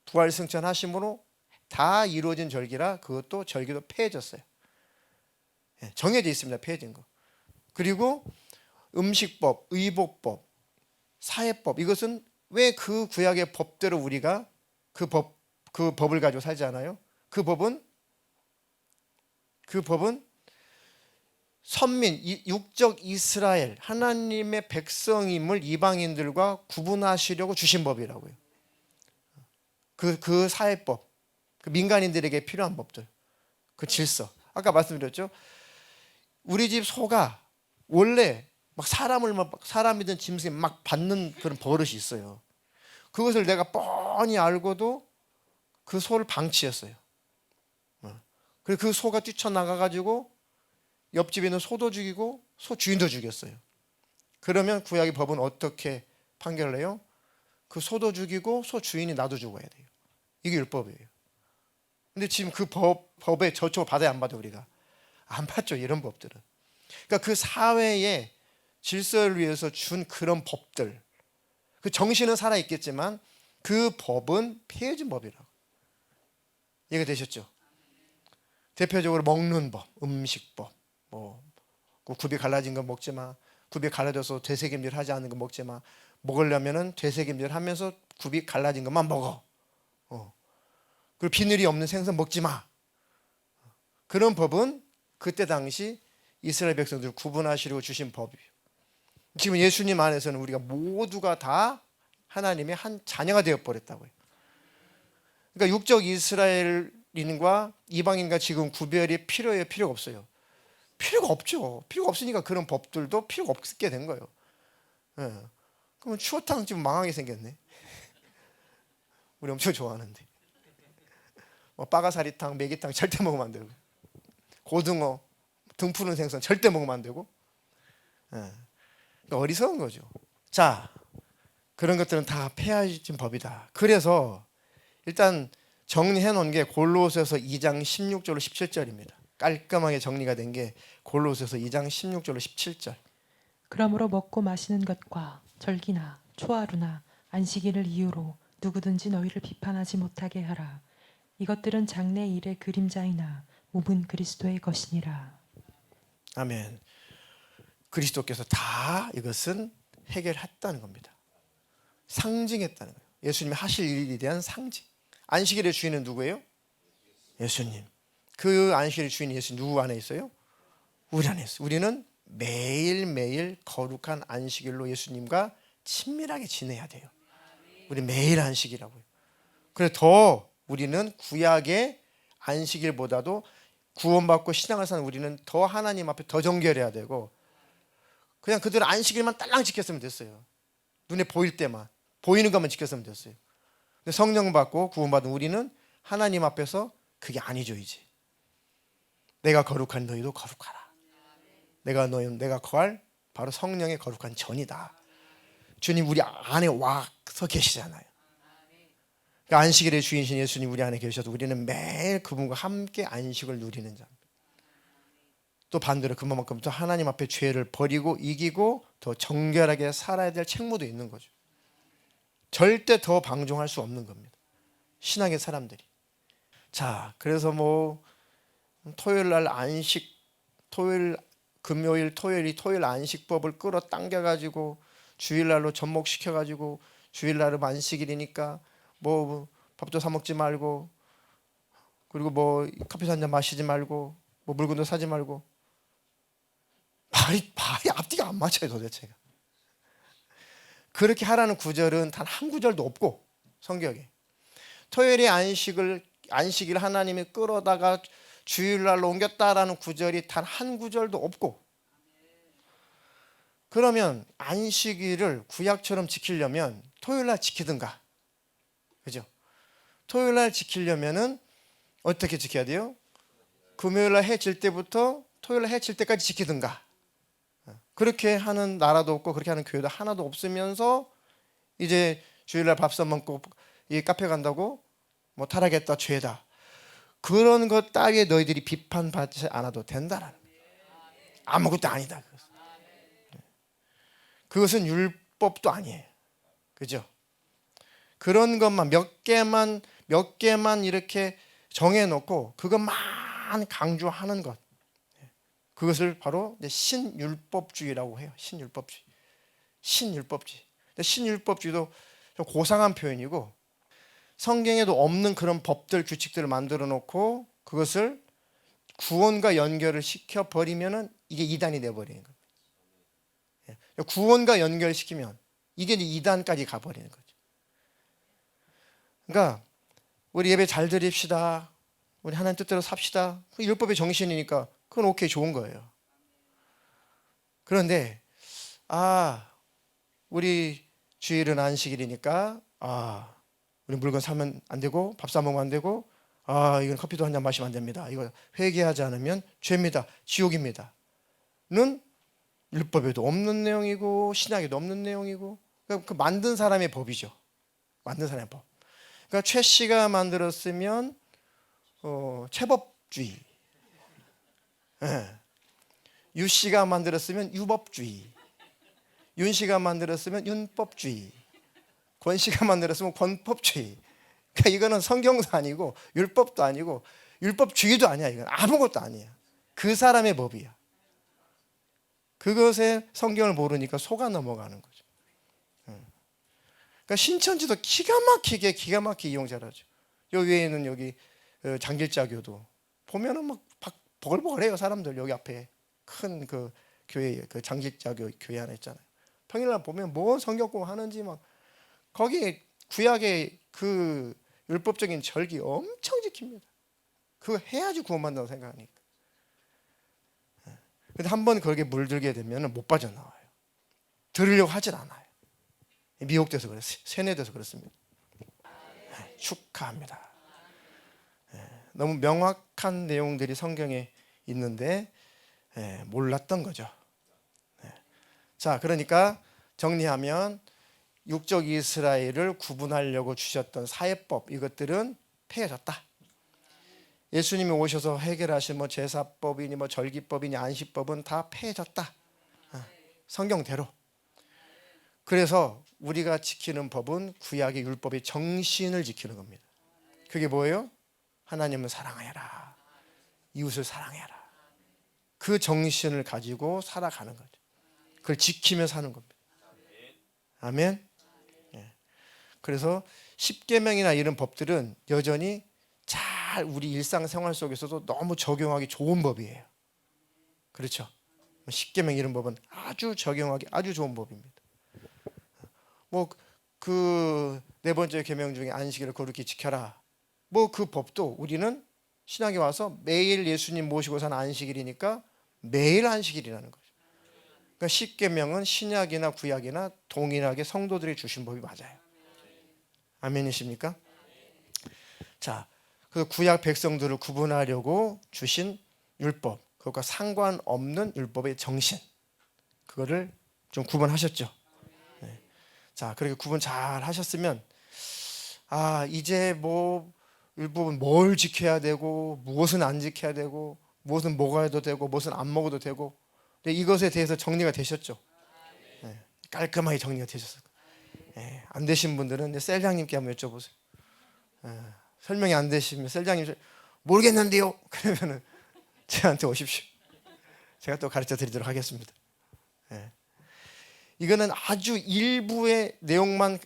부활승천하심으로 다 이루어진 절기라 그것도 절기도 폐해졌어요. 정해져 있습니다. 폐해진 거. 그리고 음식법, 의복법, 사회법, 이것은 왜 그 구약의 법대로 우리가 그 법을 가지고 살지 않아요? 그 법은 선민, 육적 이스라엘, 하나님의 백성임을 이방인들과 구분하시려고 주신 법이라고요. 그 사회법, 그 민간인들에게 필요한 법들, 그 질서. 아까 말씀드렸죠. 우리 집 소가 원래 막 사람이든 짐승이 막 받는 그런 버릇이 있어요. 그것을 내가 뻔히 알고도 그 소를 방치했어요. 그래서 그 소가 뛰쳐나가가지고 옆집에 있는 소도 죽이고 소 주인도 죽였어요. 그러면 구약의 법은 어떻게 판결을 해요? 그 소도 죽이고 소 주인이 나도 죽어야 돼요. 이게 율법이에요. 근데 지금 그 법에 저촉을 받아야 안 받아요? 우리가 안 받죠. 이런 법들은. 그러니까 그 사회의 질서를 위해서 준 그런 법들, 그 정신은 살아있겠지만 그 법은 폐해진 법이라고. 이해가 되셨죠? 대표적으로 먹는 법, 음식법, 굽이 갈라진 거 먹지 마. 굽이 갈라져서 되새김질 하지 않는 거 먹지 마. 먹으려면은 되새김질 하면서 굽이 갈라진 것만 먹어. 그리고 비늘이 없는 생선 먹지 마. 그런 법은 그때 당시 이스라엘 백성들 구분하시려고 주신 법이에요. 지금 예수님 안에서는 우리가 모두가 다 하나님의 한 자녀가 되어버렸다고요. 그러니까 육적 이스라엘인과 이방인과 지금 구별이 필요해요? 필요가 없어요? 필요가 없죠. 필요가 없으니까 그런 법들도 필요가 없게 된 거예요. 그러면 추어탕 지금 망하게 생겼네. 우리 엄청 좋아하는데. 빠가사리탕, 메기탕 절대 먹으면 안 되고, 고등어, 등 푸른 생선 절대 먹으면 안 되고. 어리석은 거죠. 자, 그런 것들은 다 폐하여진 법이다. 그래서 일단 정리해 놓은 게 골로새서 2장 16절로 17절입니다. 깔끔하게 정리가 된 게 골로새서 2장 16절로 17절. 그러므로 먹고 마시는 것과 절기나 초하루나 안식일을 이유로 누구든지 너희를 비판하지 못하게 하라. 이것들은 장래 일의 그림자이나 몸은 그리스도의 것이니라. 아멘. 그리스도께서 다 이것은 해결했다는 겁니다. 상징했다는 거예요. 예수님이 하실 일에 대한 상징. 안식일의 주인은 누구예요? 예수님. 그 안식일의 주인 예수님 누구 안에 있어요? 우리 안에 있어요. 우리는 매일매일 거룩한 안식일로 예수님과 친밀하게 지내야 돼요. 우리 매일 안식이라고요. 그래서 더 우리는 구약의 안식일보다도 구원받고 신앙을 사는 우리는 더 하나님 앞에 더 정결해야 되고, 그냥 그들 안식일만 딸랑 지켰으면 됐어요. 눈에 보일 때만, 보이는 것만 지켰으면 됐어요. 근데 성령 받고 구원받은 우리는 하나님 앞에서 그게 아니죠. 이제 내가 거룩한 너희도 거룩하라. 내가 거할 바로 성령의 거룩한 전이다. 주님 우리 안에 와서 계시잖아요. 그러니까 안식일의 주인이신 예수님 우리 안에 계셔도 우리는 매일 그분과 함께 안식을 누리는 자입니다. 또 반대로 그만큼 또 하나님 앞에 죄를 버리고 이기고 더 정결하게 살아야 될 책무도 있는 거죠. 절대 더 방종할 수 없는 겁니다. 신앙의 사람들이. 자, 그래서 뭐 토요일 날 안식, 금요일, 토요일 안식법을 끌어당겨 가지고 주일날로 접목시켜 가지고 주일날은 안식일이니까 뭐 밥도 사 먹지 말고, 그리고 뭐 커피 한 잔 마시지 말고, 뭐 물건도 사지 말고, 말이 앞뒤가 안 맞아요 도대체가. 그렇게 하라는 구절은 단 한 구절도 없고 성경에. 토요일에 안식일 하나님이 끌어다가 주일날로 옮겼다라는 구절이 단 한 구절도 없고, 그러면 안식일을 구약처럼 지키려면 토요일날 지키든가, 그죠? 토요일날 지키려면은 어떻게 지켜야 돼요? 금요일날 해 질 때부터 토요일날 해 질 때까지 지키든가. 그렇게 하는 나라도 없고 그렇게 하는 교회도 하나도 없으면서 이제 주일날 밥 사 먹고 이 카페 간다고 뭐 타락했다, 죄다, 그런 것 따위에 너희들이 비판받지 않아도 된다라는 거예요. 아무것도 아니다. 그것은 율법도 아니에요. 그죠? 그런 것만 몇 개만 이렇게 정해놓고 그것만 강조하는 것, 그것을 바로 신율법주의라고 해요. 신율법주의. 신율법주의도 좀 고상한 표현이고, 성경에도 없는 그런 법들, 규칙들을 만들어 놓고 그것을 구원과 연결을 시켜 버리면은 이게 이단이 돼 버리는 겁니다. 구원과 연결시키면 이게 이단까지 가 버리는 거죠. 그러니까 우리 예배 잘 드립시다, 우리 하나님 뜻대로 삽시다, 그 율법의 정신이니까 그건 오케이, 좋은 거예요. 그런데 우리 주일은 안식일이니까 우리 물건 사면 안 되고 밥 사 먹으면 안 되고, 이건 커피도 한 잔 마시면 안 됩니다, 이거 회개하지 않으면 죄입니다, 지옥입니다 는 율법에도 없는 내용이고 신약에도 없는 내용이고, 그러니까 그 만든 사람의 법이죠. 만든 사람의 법. 그러니까 최 씨가 만들었으면 체법주의, 유 씨가 만들었으면 유법주의, 윤 씨가 만들었으면 윤법주의, 권 씨가 만들었으면 권법주의. 그러니까 이거는 성경도 아니고 율법도 아니고 율법주의도 아니야. 이건 아무것도 아니야. 그 사람의 법이야. 그것에 성경을 모르니까 속아 넘어가는 거죠. 그러니까 신천지도 기가 막히게 이용 잘하죠. 여기 외에는 여기 장길자교도 보면은 막 버글버글해요 사람들. 여기 앞에 큰 그 교회, 그 장길자교 교회 하나 있잖아요. 평일날 보면 뭐 성경 공부하는지 막 거기 구약의 그 율법적인 절기 엄청 지킵니다. 그거 해야지 구원받는다고 생각하니까. 근데 한번 거기에 물들게 되면 못 빠져나와요. 들으려고 하질 않아요. 미혹돼서 그래요. 세뇌돼서 그렇습니다. 축하합니다. 너무 명확한 내용들이 성경에 있는데 몰랐던 거죠. 자, 그러니까 정리하면 육적 이스라엘을 구분하려고 주셨던 사회법, 이것들은 폐해졌다. 예수님이 오셔서 해결하신 뭐 제사법이니 뭐 절기법이니 안식법은 다 폐해졌다. 성경대로. 그래서 우리가 지키는 법은 구약의 율법의 정신을 지키는 겁니다. 그게 뭐예요? 하나님을 사랑하여라, 이웃을 사랑해라. 그 정신을 가지고 살아가는 거죠. 그걸 지키며 사는 겁니다. 아멘. 그래서 십계명이나 이런 법들은 여전히 잘 우리 일상생활 속에서도 너무 적용하기 좋은 법이에요. 그렇죠? 십계명 이런 법은 아주 적용하기 아주 좋은 법입니다. 뭐 그 네 번째 계명 중에 안식일을 거룩히 지켜라. 뭐 그 법도 우리는 신학에 와서 매일 예수님 모시고 사는 안식일이니까 매일 안식일이라는 거죠. 그러니까 십계명은 신약이나 구약이나 동일하게 성도들이 주신 법이 맞아요. 아멘이십니까? 자, 그 구약 백성들을 구분하려고 주신 율법, 그것과 상관없는 율법의 정신, 그거를 좀 구분하셨죠. 네. 자, 그렇게 구분 잘 하셨으면 이제 뭐 율법은 뭘 지켜야 되고 무엇은 안 지켜야 되고 무엇은 먹어도 되고 무엇은 안 먹어도 되고, 근데 이것에 대해서 정리가 되셨죠. 네. 깔끔하게 정리가 되셨어요. 네. 안 되신 분들은 셀장님께 한번 여쭤보세요. 설명이 안 되시면 셀장님 모르겠는데요. 그러면은 저한테 오십시오. 제가 또 가르쳐 드리도록 하겠습니다. 이거는 아주 일부의 내용만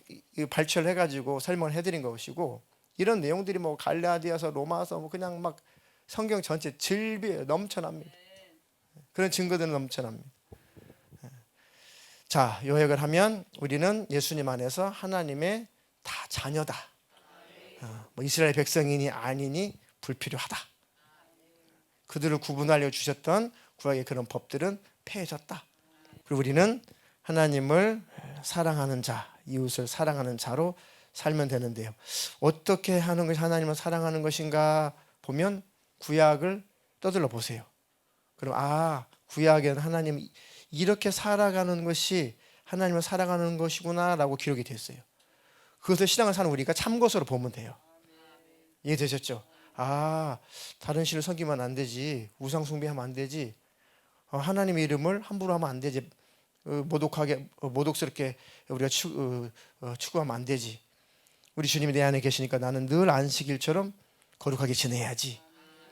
발췌를 해가지고 설명을 해드린 것이고, 이런 내용들이 뭐 갈라디아서, 로마서, 뭐 그냥 막 성경 전체 질비에 넘쳐납니다. 그런 증거들은 넘쳐납니다. 자, 요약을 하면 우리는 예수님 안에서 하나님의 다 자녀다. 뭐 이스라엘 백성이니 아니니 불필요하다. 그들을 구분하려 주셨던 구약의 그런 법들은 폐해졌다. 그리고 우리는 하나님을 사랑하는 자, 이웃을 사랑하는 자로 살면 되는데요. 어떻게 하는 것이 하나님을 사랑하는 것인가 보면 구약을 떠들러 보세요. 그럼 구약에는 하나님 이렇게 살아가는 것이 하나님을 사랑하는 것이구나라고 기록이 됐어요. 그것을 신앙을 사는 우리가 참고서로 보면 돼요. 이해되셨죠? 다른 신을 섬기면 안 되지, 우상 숭배하면 안 되지, 하나님의 이름을 함부로 하면 안 되지, 모독스럽게 우리가 추구하면 안 되지. 우리 주님이 내 안에 계시니까 나는 늘 안식일처럼 거룩하게 지내야지.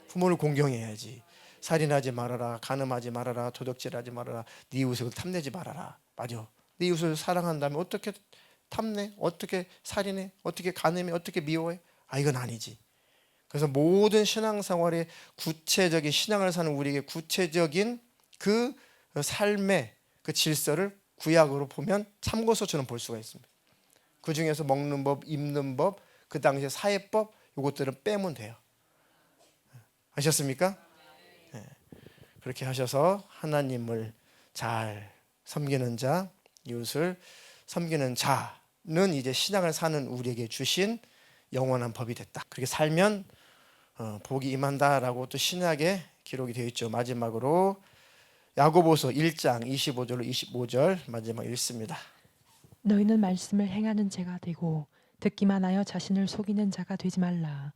부모를 공경해야지. 살인하지 말아라, 간음하지 말아라, 도둑질하지 말아라, 네 이웃을 탐내지 말아라. 맞아. 네 이웃을 사랑한다면 어떻게 탐내? 어떻게 살인해? 어떻게 간음해? 어떻게 미워해? 이건 아니지. 그래서 모든 신앙생활의 구체적인 신앙을 사는 우리에게 구체적인 그 삶의 그 질서를 구약으로 보면 참고서처럼 볼 수가 있습니다. 그 중에서 먹는 법, 입는 법, 그 당시의 사회법, 이것들은 빼면 돼요. 아셨습니까? 네. 그렇게 하셔서 하나님을 잘 섬기는 자, 이웃을 섬기는 자는 이제 신앙을 사는 우리에게 주신 영원한 법이 됐다. 그렇게 살면 복이 임한다라고 또 신약에 기록이 되어 있죠. 마지막으로 야고보서 1장 25절로 25절 마지막 읽습니다. 너희는 말씀을 행하는 자가 되고 듣기만 하여 자신을 속이는 자가 되지 말라.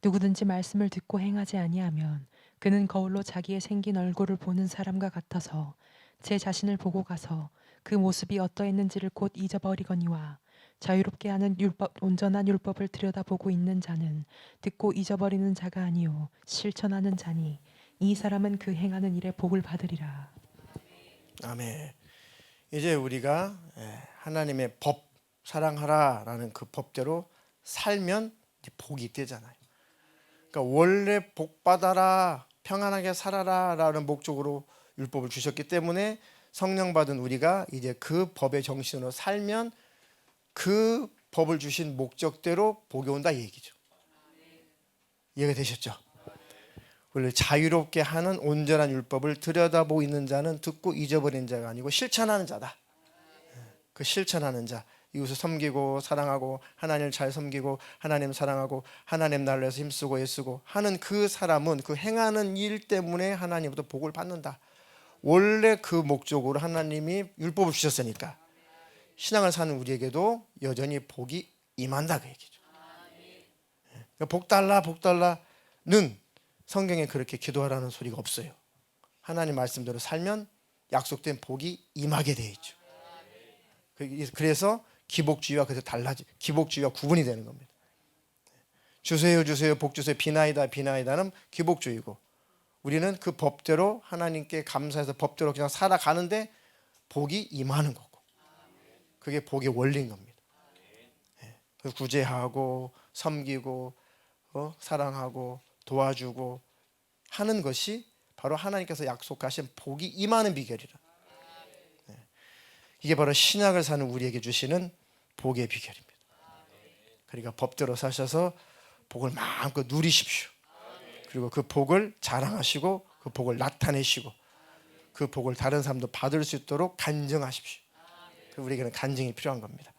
누구든지 말씀을 듣고 행하지 아니하면 그는 거울로 자기의 생긴 얼굴을 보는 사람과 같아서 제 자신을 보고 가서 그 모습이 어떠했는지를 곧 잊어버리거니와, 자유롭게 하는 온전한 율법을 들여다보고 있는 자는 듣고 잊어버리는 자가 아니요 실천하는 자니 이 사람은 그 행하는 일에 복을 받으리라. 아멘. 이제 우리가 하나님의 법, 사랑하라라는 그 법대로 살면 이제 복이 있대잖아요. 그러니까 원래 복 받아라, 평안하게 살아라라는 목적으로 율법을 주셨기 때문에 성령 받은 우리가 이제 그 법의 정신으로 살면 그 법을 주신 목적대로 복이 온다 이 얘기죠. 이해가 되셨죠? 원래 자유롭게 하는 온전한 율법을 들여다보고 있는 자는 듣고 잊어버린 자가 아니고 실천하는 자다. 그 실천하는 자, 이웃을 섬기고 사랑하고 하나님을 잘 섬기고 하나님 사랑하고 하나님 나라를 위해서 힘쓰고 애쓰고 하는 그 사람은 그 행하는 일 때문에 하나님부터 복을 받는다. 원래 그 목적으로 하나님이 율법을 주셨으니까 신앙을 사는 우리에게도 여전히 복이 임한다 그 얘기죠. 복 달라 복 달라는 성경에 그렇게 기도하라는 소리가 없어요. 하나님 말씀대로 살면 약속된 복이 임하게 돼 있죠. 그래서 기복주의와 그래서 기복주의와 구분이 되는 겁니다. 주세요 주세요 복 주세요 비나이다 비나이다는 기복주의고, 우리는 그 법대로 하나님께 감사해서 법대로 그냥 살아가는데 복이 임하는 거고, 그게 복의 원리인 겁니다. 구제하고 섬기고 사랑하고 도와주고 하는 것이 바로 하나님께서 약속하신 복이 임하는 비결이라. 이게 바로 신약을 사는 우리에게 주시는 복의 비결입니다. 그러니까 법대로 사셔서 복을 마음껏 누리십시오. 그리고 그 복을 자랑하시고 그 복을 나타내시고 그 복을 다른 사람도 받을 수 있도록 간증하십시오. 우리에게는 간증이 필요한 겁니다.